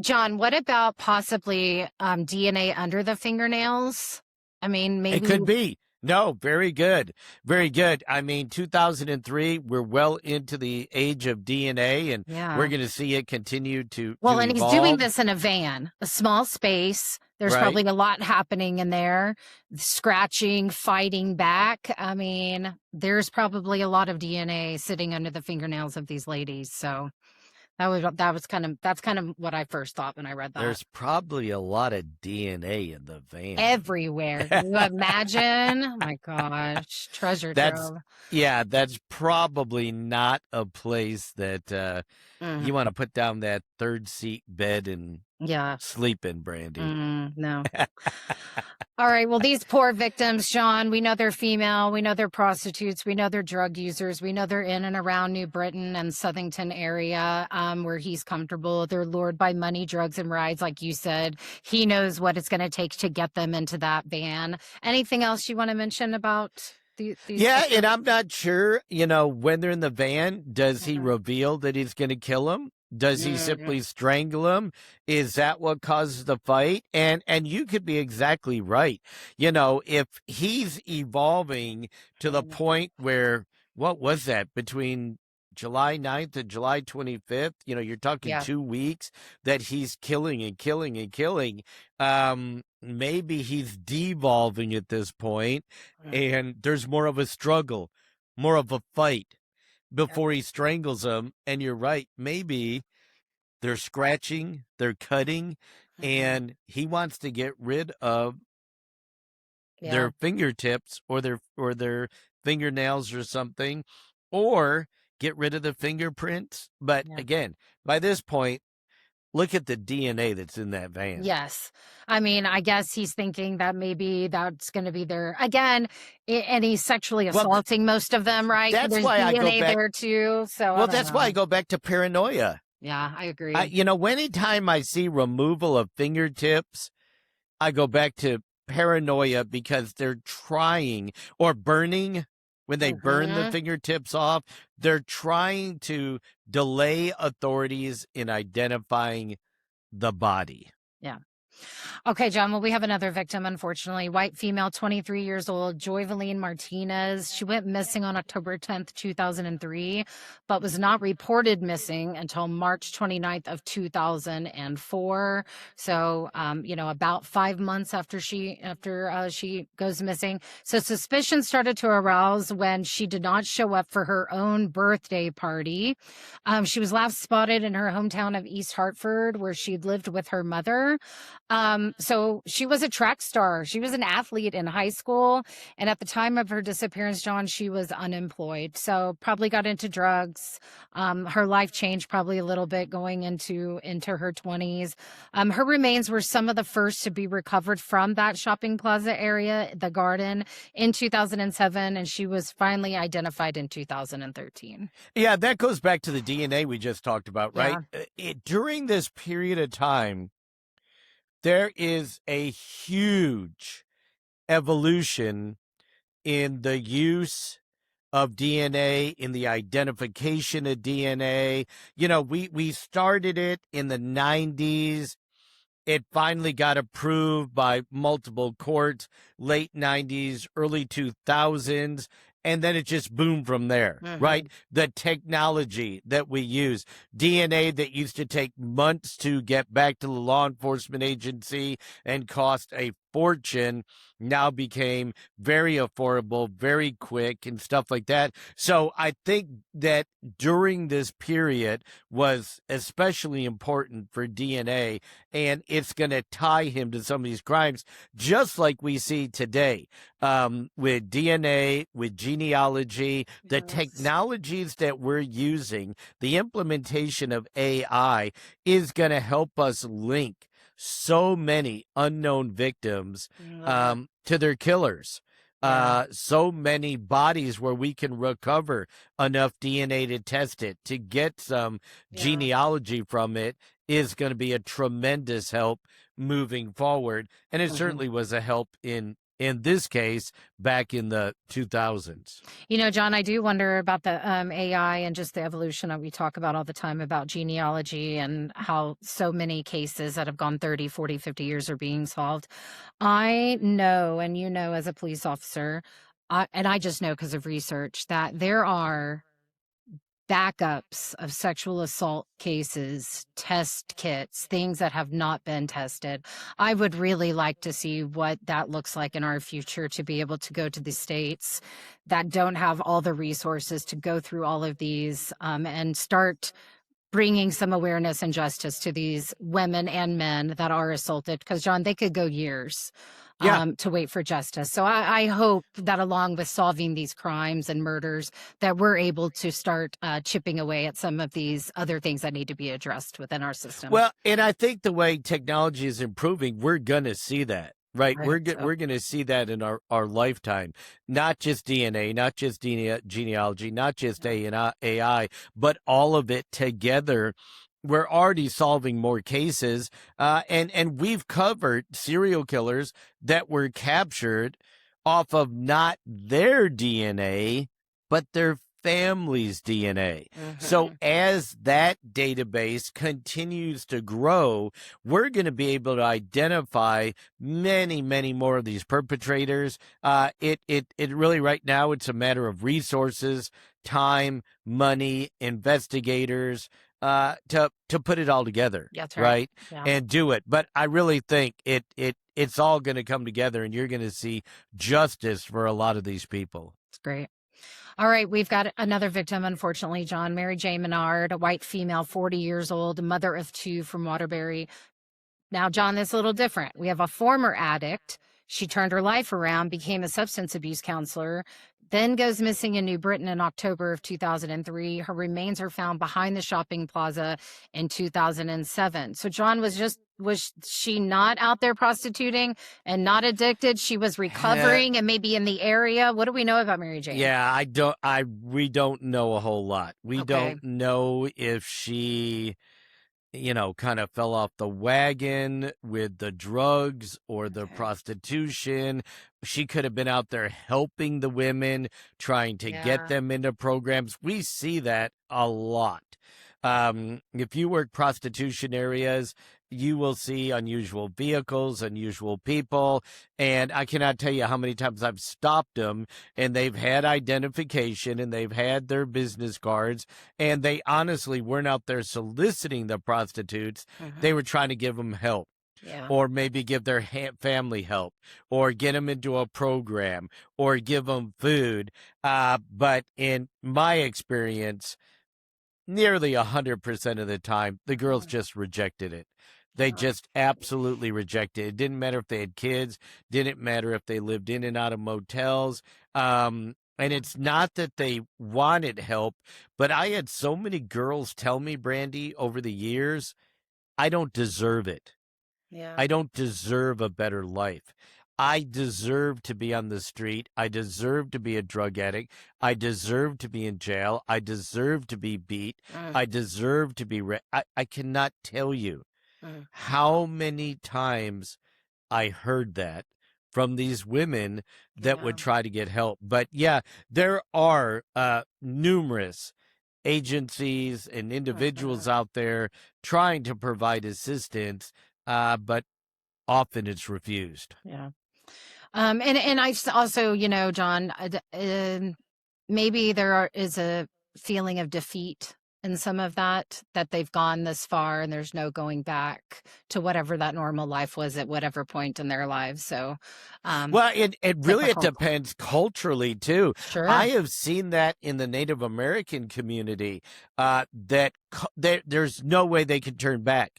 S2: John, what about possibly DNA under the fingernails? I mean, maybe
S1: it could be. No, very good. Very good. I mean, 2003, we're well into the age of DNA, and we're going to see it continue to
S2: and
S1: evolve.
S2: He's doing this in a van, a small space. There's probably a lot happening in there, scratching, fighting back. I mean, there's probably a lot of DNA sitting under the fingernails of these ladies. So that's kind of what I first thought when I read that.
S1: There's probably a lot of DNA in the van.
S2: Everywhere. Can you imagine? Oh my gosh. Treasure trove.
S1: Yeah, that's probably not a place that you want to put down that third seat bed and sleep in, Brandy.
S2: No. All right. Well, these poor victims, John, we know they're female. We know they're prostitutes. We know they're drug users. We know they're in and around New Britain and Southington area where he's comfortable. They're lured by money, drugs, and rides. Like you said, he knows what it's going to take to get them into that van. Anything else you want to mention about these victims?
S1: And I'm not sure, when they're in the van, does he reveal that he's going to kill them? Does he simply strangle him? Is that what causes the fight? And you could be exactly right. You know, if he's evolving to the point where, what was that, between July 9th and July 25th, you know, you're talking 2 weeks that he's killing and killing and killing. Maybe he's devolving at this point, and there's more of a struggle, more of a fight before he strangles him. And you're right, maybe they're scratching, they're cutting, and he wants to get rid of their fingertips or their fingernails or something, or get rid of the fingerprints. But again, by this point, look at the DNA that's in that van.
S2: Yes. I mean, I guess he's thinking that maybe that's going to be their, again, and he's sexually assaulting most of them, right?
S1: That's
S2: There's
S1: why
S2: DNA
S1: I go back
S2: there too. So
S1: well, that's why I go back to paranoia.
S2: Yeah, I agree.
S1: You know, anytime I see removal of fingertips, I go back to paranoia, because they're trying, or burning, when they burn the fingertips off, they're trying to delay authorities in identifying the body.
S2: Yeah. Okay, John. Well, we have another victim, unfortunately. White female, 23 years old, Joyveline Martinez. She went missing on October 10th, 2003, but was not reported missing until March 29th of 2004. So, you know, about 5 months after she goes missing. So suspicion started to arouse when she did not show up for her own birthday party. She was last spotted in her hometown of East Hartford, where she'd lived with her mother. So she was a track star. She was an athlete in high school. And at the time of her disappearance, John, she was unemployed. So probably got into drugs. Her life changed probably a little bit going into her 20s. Her remains were some of the first to be recovered from that shopping plaza area, the Garden, in 2007. And she was finally identified in 2013.
S1: Yeah, that goes back to the DNA we just talked about, right? During this period of time, there is a huge evolution in the use of DNA, in the identification of DNA. You know, we started it in the 90s. It finally got approved by multiple courts, late 90s, early 2000s. And then it just boomed from there, right? The technology that we use, DNA that used to take months to get back to the law enforcement agency and cost a fortune, now became very affordable, very quick, and stuff like that. So I think that during this period was especially important for DNA, and it's going to tie him to some of these crimes, just like we see today with DNA, with genealogy, the technologies that we're using, the implementation of AI is going to help us link so many unknown victims to their killers. So many bodies where we can recover enough DNA to test it, to get some genealogy from it, is going to be a tremendous help moving forward. And it certainly was a help in this case back in the 2000s.
S2: You know, John, I do wonder about the AI and just the evolution that we talk about all the time about genealogy and how so many cases that have gone 30, 40, 50 years are being solved. I know, and you know, as a police officer, and I just know because of research, that there are backups of sexual assault cases, test kits, things that have not been tested. I would really like to see what that looks like in our future, to be able to go to the states that don't have all the resources to go through all of these and start bringing some awareness and justice to these women and men that are assaulted. Because, John, they could go years to wait for justice. So I hope that along with solving these crimes and murders, that we're able to start chipping away at some of these other things that need to be addressed within our system.
S1: Well, and I think the way technology is improving, we're going to see that. Right. We're going to see that in our lifetime, not just DNA, not just genealogy, not just AI, but all of it together. We're already solving more cases, and we've covered serial killers that were captured off of not their DNA, but their family's DNA. So
S2: Mm-hmm.
S1: as that database continues to grow, we're going to be able to identify many, many more of these perpetrators. It really right now it's a matter of resources, time, money, investigators, to put it all together,
S2: That's right.
S1: right?
S2: Yeah,
S1: And do it. But I really think it's all going to come together, and you're going to see justice for a lot of these people.
S2: it's great. All right, we've got another victim, unfortunately, John. Mary J. Menard, a white female, 40 years old, mother of two from Waterbury. Now, John, this is a little different. We have a former addict. She turned her life around, became a substance abuse counselor, then goes missing in New Britain in October of 2003. Her remains are found behind the shopping plaza in 2007. So, John, was she not out there prostituting and not addicted? She was recovering and maybe in the area. What do we know about Mary Jane?
S1: Yeah, we don't know a whole lot. We
S2: Okay.
S1: don't know if she, kind of fell off the wagon with the drugs or the
S2: Okay.
S1: prostitution. She could have been out there helping the women, trying to get
S2: Yeah.
S1: them into programs. We see that a lot. If you work prostitution areas, you will see unusual vehicles, unusual people. And I cannot tell you how many times I've stopped them and they've had identification and they've had their business cards. And they honestly weren't out there soliciting the prostitutes. They
S2: Mm-hmm.
S1: were trying to give them help.
S2: Yeah.
S1: Or maybe give their family help, or get them into a program, or give them food. But in my experience, nearly 100% of the time, the girls just rejected it. They
S2: Yeah.
S1: just absolutely rejected it. It didn't matter if they had kids, didn't matter if they lived in and out of motels. And it's not that they wanted help, but I had so many girls tell me, Brandy, over the years, I don't deserve it.
S2: Yeah.
S1: I don't deserve a better life. I deserve to be on the street. I deserve to be a drug addict. I deserve to be in jail. I deserve to be beat.
S2: Mm,
S1: I deserve to be. I cannot tell you
S2: mm.
S1: how many times I heard that from these women that
S2: Yeah.
S1: would try to get help. But yeah, there are numerous agencies and individuals
S2: Mhm.
S1: out there trying to provide assistance, but often it's refused.
S2: Yeah. And also, John, maybe is a feeling of defeat in some of that they've gone this far and there's no going back to whatever that normal life was at whatever point in their lives. So,
S1: Well, it really it
S2: difficult.
S1: depends culturally too.
S2: Sure.
S1: I have seen that in the Native American community, there's no way they can turn back.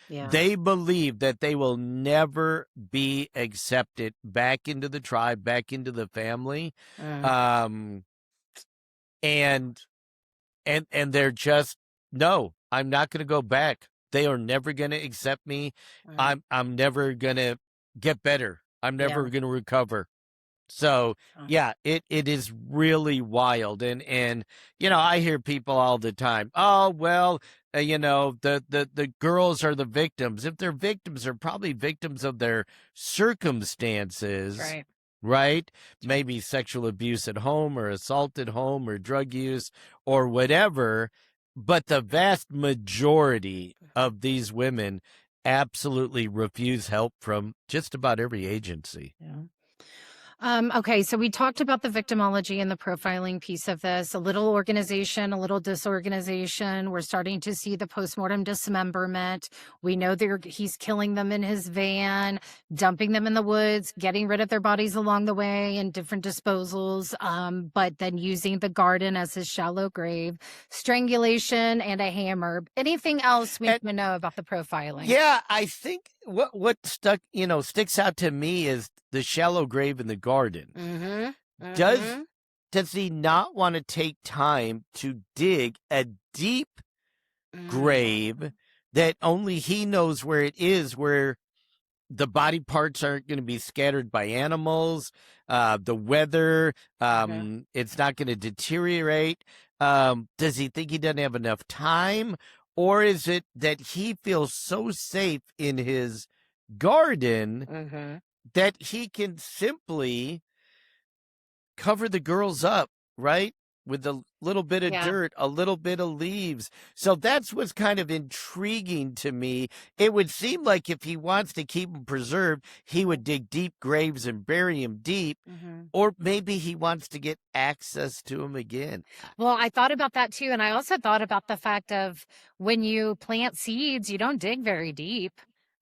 S2: Yeah.
S1: They believe that they will never be accepted back into the tribe, back into the family,
S2: Mm,
S1: um, and and they're just, no, I'm not going to go back. They are never going to accept me.
S2: mm.
S1: I'm never going to get better. I'm
S2: Yeah.
S1: never going to recover. So
S2: Mm,
S1: yeah, it is really wild. And I hear people all the time, oh well, the girls are the victims. If they're victims, they're probably victims of their
S2: that's
S1: circumstances,
S2: right.
S1: right?
S2: That's right.
S1: Maybe sexual abuse at home or assault at home or drug use or whatever. But the vast majority of these women absolutely refuse help from just about every agency.
S2: Yeah. Okay, so we talked about the victimology and the profiling piece of this. A little organization, a little disorganization. We're starting to see the postmortem dismemberment. We know he's killing them in his van, dumping them in the woods, getting rid of their bodies along the way in different disposals, but then using the garden as his shallow grave, strangulation, and a hammer. Anything else we need to know about the profiling?
S1: Yeah, I think what sticks out to me is the shallow grave in the garden.
S2: Mm-hmm.
S1: Does
S2: Mm-hmm.
S1: does he not want to take time to dig a deep grave that only he knows where it is, where the body parts aren't going to be scattered by animals, the weather,
S2: Mm-hmm.
S1: it's not going to deteriorate. Does he think he doesn't have enough time? Or is it that he feels so safe in his garden
S2: Mm-hmm.
S1: that he can simply cover the girls up, right? with a little bit of
S2: Yeah.
S1: dirt, a little bit of leaves. So that's what's kind of intriguing to me. It would seem like if he wants to keep them preserved, he would dig deep graves and bury them deep,
S2: Hmm.
S1: or maybe he wants to get access to them again.
S2: Well, I thought about that too. And I also thought about the fact of when you plant seeds, you don't dig very deep.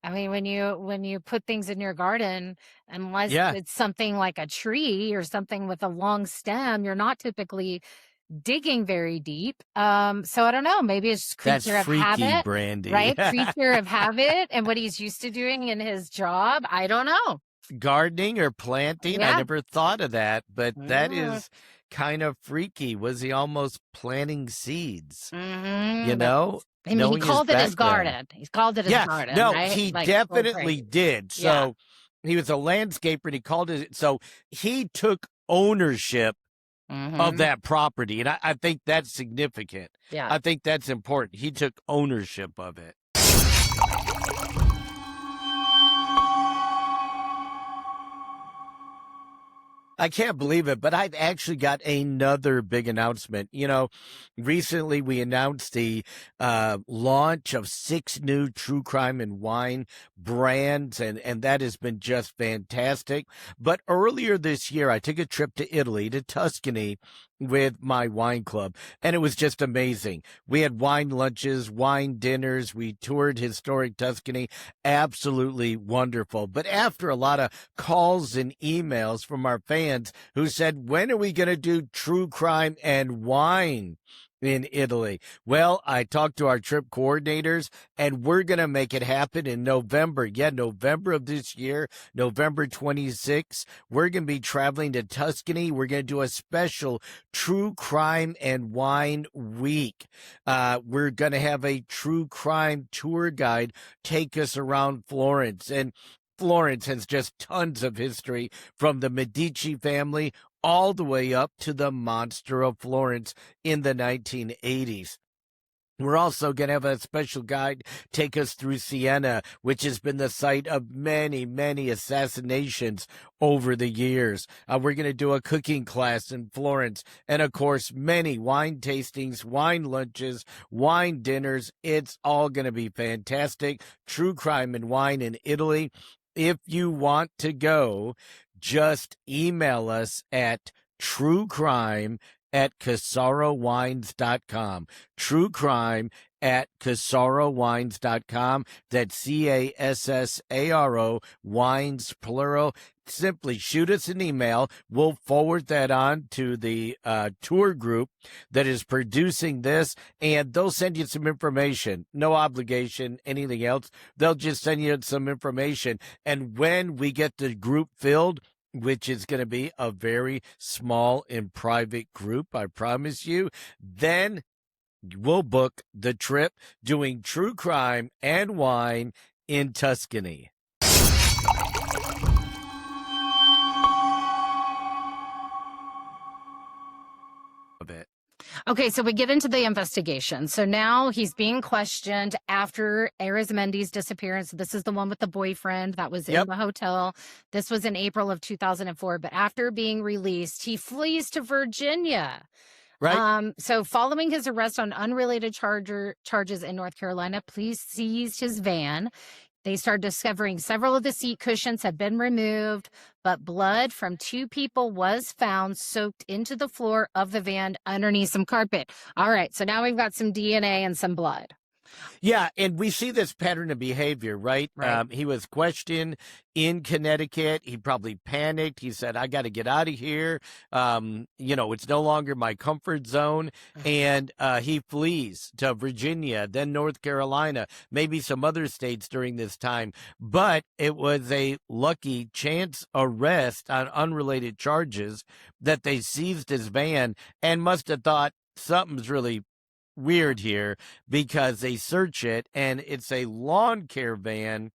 S2: I mean, when you put things in your garden, unless
S1: Yeah,
S2: it's something like a tree or something with a long stem, you're not typically digging very deep. So I don't know, maybe it's
S1: that's
S2: creature of
S1: freaky,
S2: habit,
S1: Brandy.
S2: right? Creature of habit and what he's used to doing in his job. I don't know.
S1: Gardening or planting, I
S2: Yeah.
S1: never thought of that, but that
S2: Mm-hmm.
S1: is kind of freaky. Was he almost planting seeds? You
S2: Mm-hmm.
S1: know,
S2: I mean, he
S1: knowing his
S2: called it his
S1: background.
S2: garden. He's called it his
S1: Yeah,
S2: garden,
S1: no,
S2: right?
S1: he
S2: Like full praise.
S1: definitely did.
S2: Yeah.
S1: So he was a landscaper and he called it, so he took ownership of
S2: Mhm.
S1: that property. And I think that's significant.
S2: Yeah.
S1: I think that's important. He took ownership of it. I can't believe it, but I've actually got another big announcement. Recently we announced the launch of 6 new true crime and wine brands, and that has been just fantastic. But earlier this year, I took a trip to Italy, to Tuscany, with my wine club, and it was just amazing. We had wine lunches, wine dinners, we toured historic Tuscany. Absolutely wonderful. But after a lot of calls and emails from our fans who said, when are we going to do true crime and wine in Italy? Well, I talked to our trip coordinators and we're going to make it happen in November. Yeah, November of this year, November 26th. We're going to be traveling to Tuscany. We're going to do a special true crime and wine week. We're going to have a true crime tour guide take us around Florence. And Florence has just tons of history, from the Medici family all the way up to the Monster of Florence in the 1980s. We're also going to have a special guide take us through Siena, which has been the site of many, many assassinations over the years. We're going to do a cooking class in Florence, and of course, many wine tastings, wine lunches, wine dinners. It's all going to be fantastic. True crime and wine in Italy. If you want to go, just email us at truecrime@casarowines.com. True crime at casarowines.com. That's CASSARO, wines, plural. Simply shoot us an email. We'll forward that on to the tour group that is producing this, and they'll send you some information. No obligation, anything else. They'll just send you some information. And when we get the group filled, which is going to be a very small and private group, I promise you, then we'll book the trip doing true crime and wine in Tuscany. Of it.
S2: Okay, so we get into the investigation. So now he's being questioned after Arizmendi's disappearance. This is the one with the boyfriend that was in the hotel. This was in April of 2004. But after being released, he flees to Virginia.
S1: Right.
S2: So following his arrest on unrelated charges in North Carolina, police seized his van. They started discovering several of the seat cushions had been removed, but blood from 2 people was found soaked into the floor of the van underneath some carpet. All right, so now we've got some DNA and some blood.
S1: Yeah, and we see this pattern of behavior, right?
S2: Right.
S1: He was questioned in Connecticut. He probably panicked. He said, I got to get out of here. It's no longer my comfort zone. And he flees to Virginia, then North Carolina, maybe some other states during this time. But it was a lucky chance arrest on unrelated charges that they seized his van, and must have thought something's really weird here, because they search it and it's a lawn care van,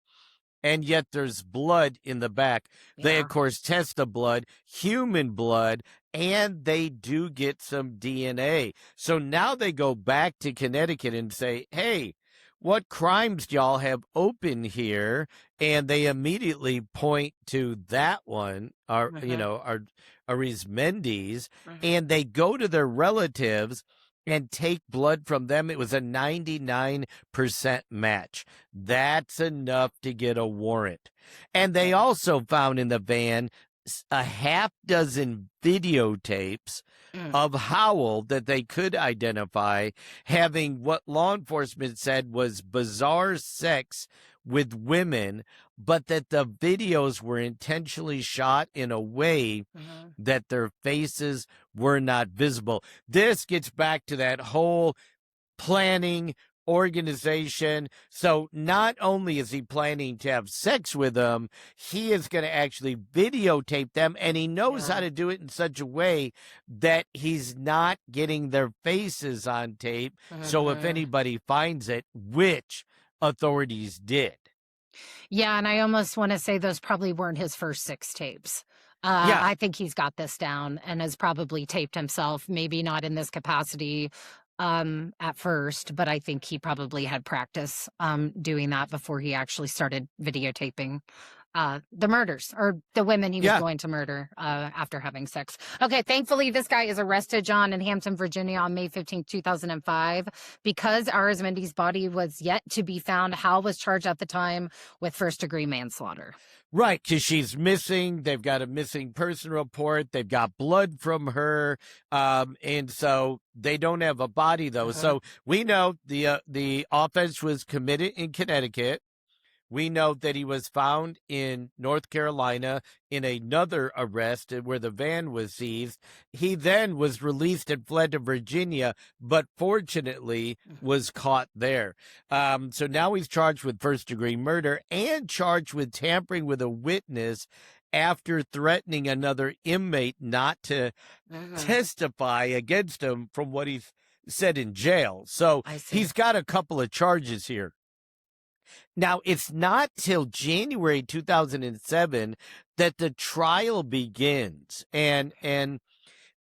S1: and yet there's blood in the back. They, of course, test the blood, human blood, and they do get some DNA. So now they go back to Connecticut and say, hey, what crimes y'all have open here? And they immediately point to that one, Arizmendi's, and they go to their relatives and take blood from them. It was a 99% match. That's enough to get a warrant. And they also found in the van a half dozen videotapes of Howell that they could identify having what law enforcement said was bizarre sex with women, but that the videos were intentionally shot in a way that their faces were not visible. This gets back to that whole planning organization. So not only is he planning to have sex with them, he is going to actually videotape them, and he knows how to do it in such a way that he's not getting their faces on tape. So if anybody finds it, which authorities did.
S2: Yeah, and I almost want to say those probably weren't his first 6 tapes. I think he's got this down and has probably taped himself, maybe not in this capacity at first, but I think he probably had practice doing that before he actually started videotaping the murders, or the women he was going to murder after having sex. Okay, thankfully, this guy is arrested, John, in Hampton, Virginia on May 15th, 2005. Because Arizmendi's body was yet to be found, Hal was charged at the time with first-degree manslaughter.
S1: Right, because she's missing. They've got a missing person report. They've got blood from her, and so they don't have a body, though. So we know the offense was committed in Connecticut. We know that he was found in North Carolina in another arrest where the van was seized. He then was released and fled to Virginia, but fortunately was caught there. So now he's charged with first-degree murder and charged with tampering with a witness after threatening another inmate not to testify against him from what he's said in jail. So he's got a couple of charges here. Now, it's not till January 2007 that the trial begins. And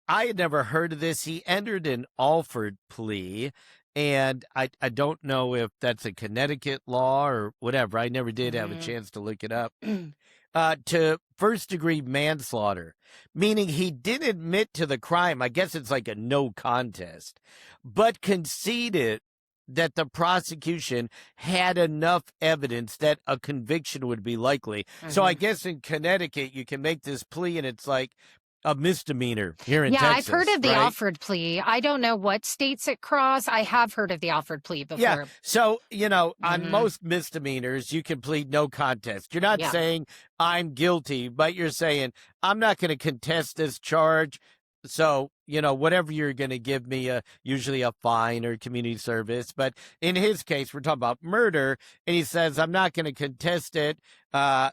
S1: I had never heard of this. He entered an Alford plea, and I don't know if that's a Connecticut law or whatever. I never did have a chance to look it up. To first-degree manslaughter, meaning he didn't admit to the crime. I guess it's like a no contest, but conceded that the prosecution had enough evidence that a conviction would be likely. So I guess in Connecticut, you can make this plea and it's like a misdemeanor here in Texas.
S2: I've heard of the Alford plea. I don't know what states it cross. I have heard of the Alford plea before.
S1: Yeah. So, on most misdemeanors, you can plead no contest. You're not saying I'm guilty, but you're saying I'm not going to contest this charge. So, whatever you're going to give me, usually a fine or community service. But in his case, we're talking about murder, and he says, I'm not going to contest it. So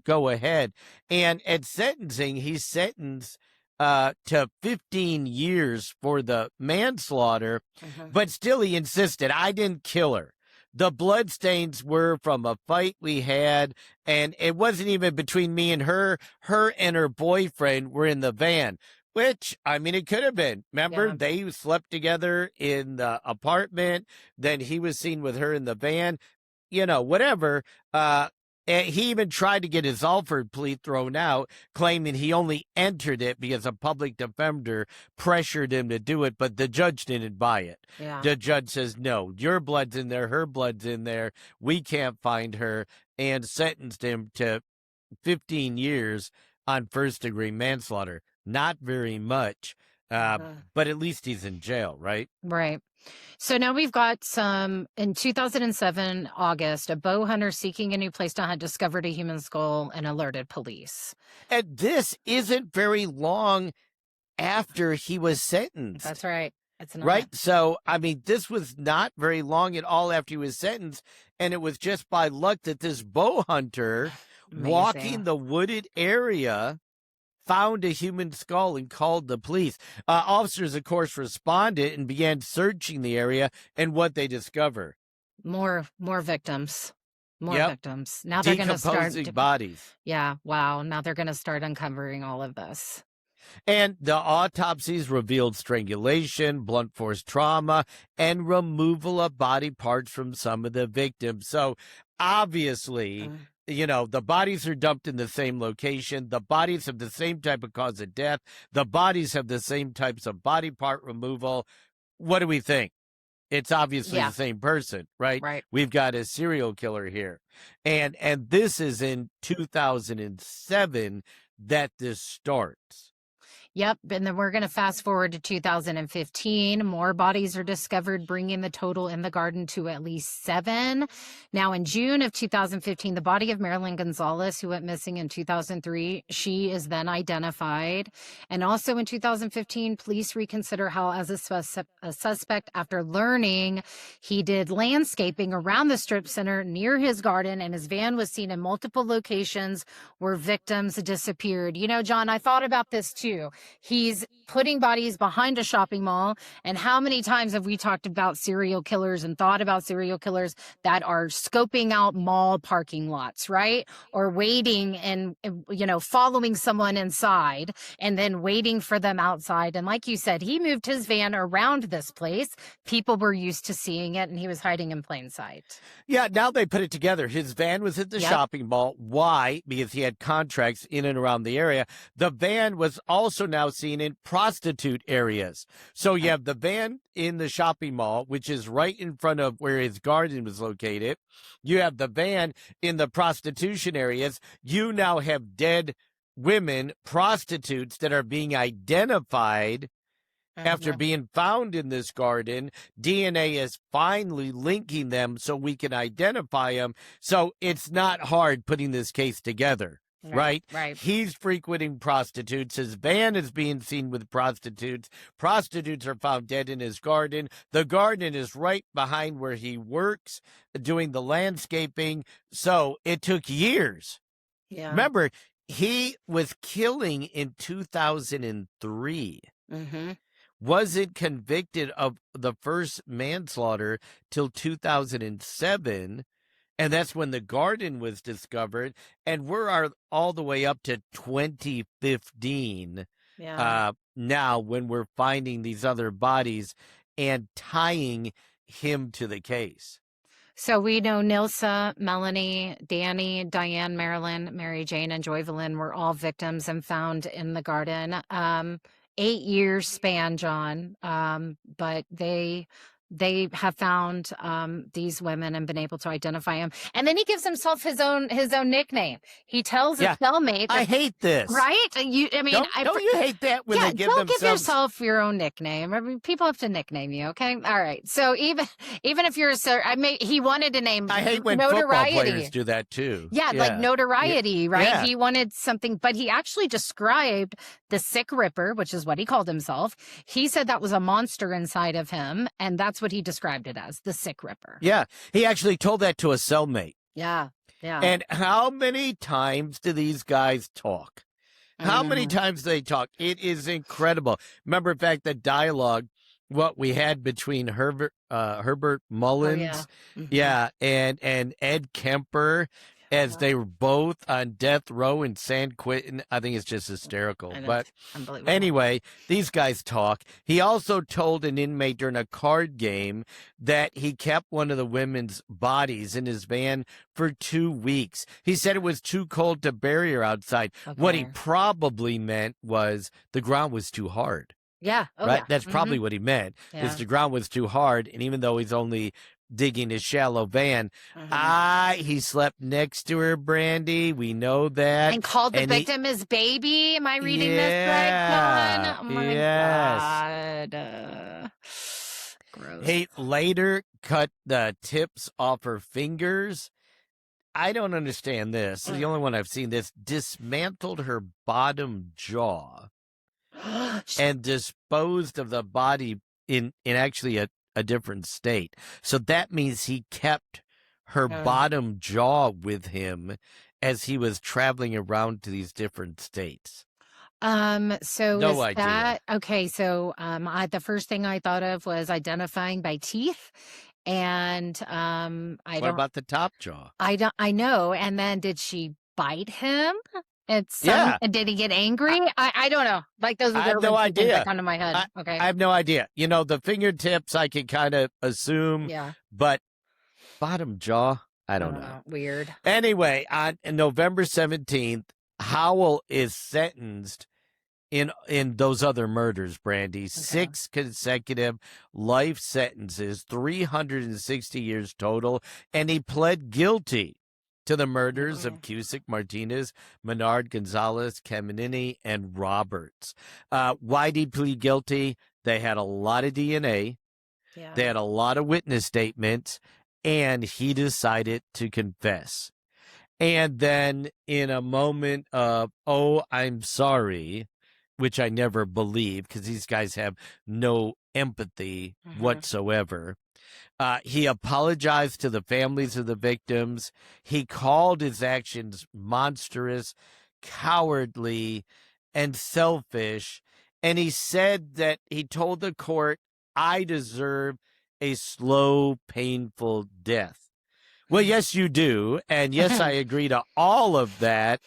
S1: go ahead. And at sentencing, he's sentenced to 15 years for the manslaughter, but still he insisted, I didn't kill her. The bloodstains were from a fight we had, and it wasn't even between me and her. Her and her boyfriend were in the van, which, it could have been. Remember, they slept together in the apartment. Then he was seen with her in the van, whatever. And he even tried to get his Alford plea thrown out, claiming he only entered it because a public defender pressured him to do it, but the judge didn't buy it.
S2: Yeah.
S1: The judge says, no, your blood's in there, her blood's in there, we can't find her, and sentenced him to 15 years on first-degree manslaughter. Not very much, but at least he's in jail, right?
S2: Right. So now we've got in 2007, August, a bow hunter seeking a new place to hunt discovered a human skull and alerted police.
S1: And this isn't very long after he was sentenced.
S2: That's right. It's not.
S1: Right? So, this was not very long at all after he was sentenced, and it was just by luck that this bow hunter walking the wooded area found a human skull and called the police. Officers, of course, responded and began searching the area, and what they discover.
S2: More victims. More victims. Now they're going to start
S1: decomposing bodies.
S2: Yeah, wow. Now they're going to start uncovering all of this.
S1: And the autopsies revealed strangulation, blunt force trauma, and removal of body parts from some of the victims. So obviously, the bodies are dumped in the same location. The bodies have the same type of cause of death. The bodies have the same types of body part removal. What do we think? It's obviously the same person, right?
S2: Right.
S1: We've got a serial killer here. And this is in 2007 that this starts.
S2: Yep. And then we're going to fast forward to 2015. More bodies are discovered, bringing the total in the garden to at least 7. Now, in June of 2015, the body of Marilyn Gonzalez, who went missing in 2003, she is then identified. And also in 2015, police reconsider Howell as a suspect after learning he did landscaping around the strip center near his garden, and his van was seen in multiple locations where victims disappeared. You know, John, I thought about this too. He's putting bodies behind a shopping mall. And how many times have we talked about serial killers and thought about serial killers that are scoping out mall parking lots, right? Or waiting and, following someone inside and then waiting for them outside. And like you said, he moved his van around this place. People were used to seeing it, and he was hiding in plain sight.
S1: Yeah, now they put it together. His van was at the shopping mall. Why? Because he had contracts in and around the area. The van was also now seen in prostitute areas. So you have the van in the shopping mall, which is right in front of where his garden was located. You have the van in the prostitution areas. You now have dead women, prostitutes that are being identified after being found in this garden. DNA is finally linking them so we can identify them. So it's not hard putting this case together. Right. He's frequenting prostitutes. His van is being seen with prostitutes. Prostitutes are found dead in his garden. The garden is right behind where he works, doing the landscaping. So it took years.
S2: Yeah.
S1: Remember, he was killing in 2003. Wasn't convicted of the first manslaughter till 2007. And that's when the garden was discovered. And we're all the way up to 2015 now, when we're finding these other bodies and tying him to the case.
S2: So we know Nilsa, Melanie, Danny, Diane, Marilyn, Mary Jane, and Joyvelyn were all victims and found in the garden. 8 years span, John, but they have found these women and been able to identify him. And then he gives himself his own nickname. He tells his cellmate,
S1: I hate this.
S2: Right? Don't you
S1: hate that when they give
S2: don't
S1: themselves...
S2: give yourself your own nickname. I mean, people have to nickname you, okay? All right. So even if you're he wanted to name
S1: I hate when
S2: notoriety.
S1: Football players do that too.
S2: Yeah, like notoriety, right?
S1: Yeah.
S2: He wanted something, but he actually described the Sick Ripper, which is what he called himself. He said that was a monster inside of him, and that's what he described it as, the Sick Ripper.
S1: Yeah, he actually told that to a cellmate.
S2: Yeah.
S1: And how many times do these guys talk? How many times do they talk? It is incredible. Remember, in fact, the dialogue, what we had between Herbert Mullins, and Ed Kemper, as they were both on death row in San Quentin. I think it's just hysterical. But
S2: unbelievable.
S1: Anyway, these guys talk. He also told an inmate during a card game that he kept one of the women's bodies in his van for 2 weeks. He said it was too cold to bury her outside. Okay. What he probably meant was the ground was too hard.
S2: Yeah.
S1: Right? That's probably what he meant, is the ground was too hard. And even though he's only digging his shallow van, he slept next to her, Brandy. We know that.
S2: And called the victim his baby. Am I reading this right, John? Oh my God. Gross.
S1: He later cut the tips off her fingers. I don't understand this. The only one I've seen this. Dismantled her bottom jaw and disposed of the body in actually a different state. So that means he kept her bottom jaw with him as he was traveling around to these different states.
S2: So
S1: no
S2: is
S1: idea.
S2: that okay? So the first thing I thought of was identifying by teeth. And
S1: what about the top jaw?
S2: I know. And then did she bite him? Did he get angry? I don't know. Like those are
S1: I have no
S2: things
S1: idea.
S2: that come to my head. Okay.
S1: I have no idea. The fingertips I can kind of assume.
S2: Yeah.
S1: But bottom jaw, I don't know.
S2: Weird.
S1: Anyway, on November 17th, Howell is sentenced in those other murders, Brandy. Okay. 6 consecutive life sentences, 360 years total, and he pled guilty to the murders of Cusick, Martinez, Menard, Gonzalez, Caminini, and Roberts. Why did he plead guilty? They had a lot of DNA. Yeah. They had a lot of witness statements, and he decided to confess. And then in a moment of, oh, I'm sorry, which I never believe because these guys have no empathy whatsoever. He apologized to the families of the victims. He called his actions monstrous, cowardly, and selfish. And he said that he told the court, I deserve a slow, painful death. Well, yes, you do. And yes, I agree to all of that.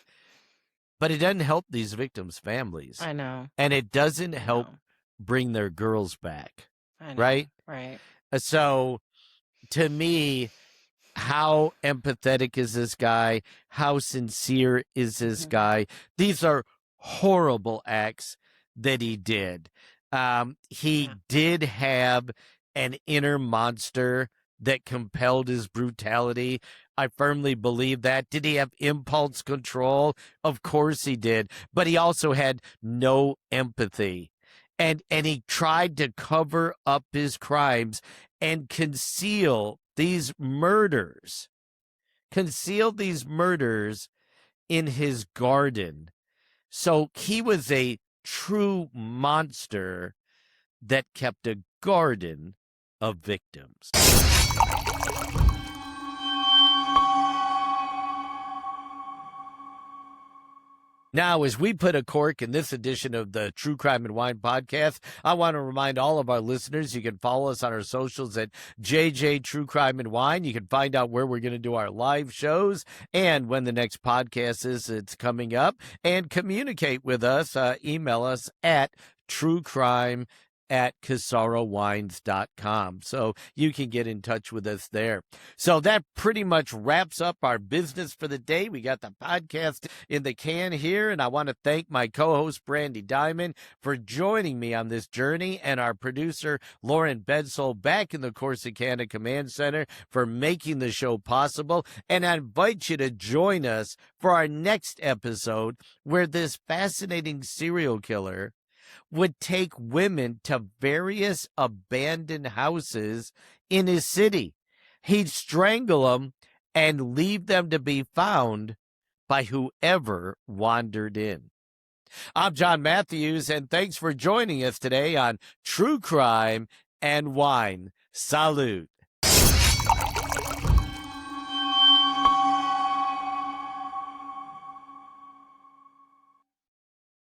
S1: But it doesn't help these victims' families.
S2: I know.
S1: And it doesn't help bring their girls back.
S2: I know.
S1: Right?
S2: Right.
S1: So, to me, how empathetic is this guy? How sincere is this guy? These are horrible acts that he did. He did have an inner monster that compelled his brutality. I firmly believe that. Did he have impulse control? Of course he did. But he also had no empathy. And he tried to cover up his crimes and conceal these murders. Conceal these murders in his garden. So he was a true monster that kept a garden of victims. Now, as we put a cork in this edition of the True Crime and Wine podcast, I want to remind all of our listeners, you can follow us on our socials at JJ True Crime and Wine. You can find out where we're going to do our live shows and when the next podcast is it's coming up, and communicate with us. Email us at truecrime@casarowines.com. So you can get in touch with us there. So that pretty much wraps up our business for the day. We got the podcast in the can here, and I want to thank my co-host, Brandy Diamond, for joining me on this journey, and our producer, Lauren Bedsole, back in the Corsicana Command Center for making the show possible. And I invite you to join us for our next episode, where this fascinating serial killer would take women to various abandoned houses in his city. He'd strangle them and leave them to be found by whoever wandered in. I'm John Matthews, and thanks for joining us today on True Crime and Wine. Salud.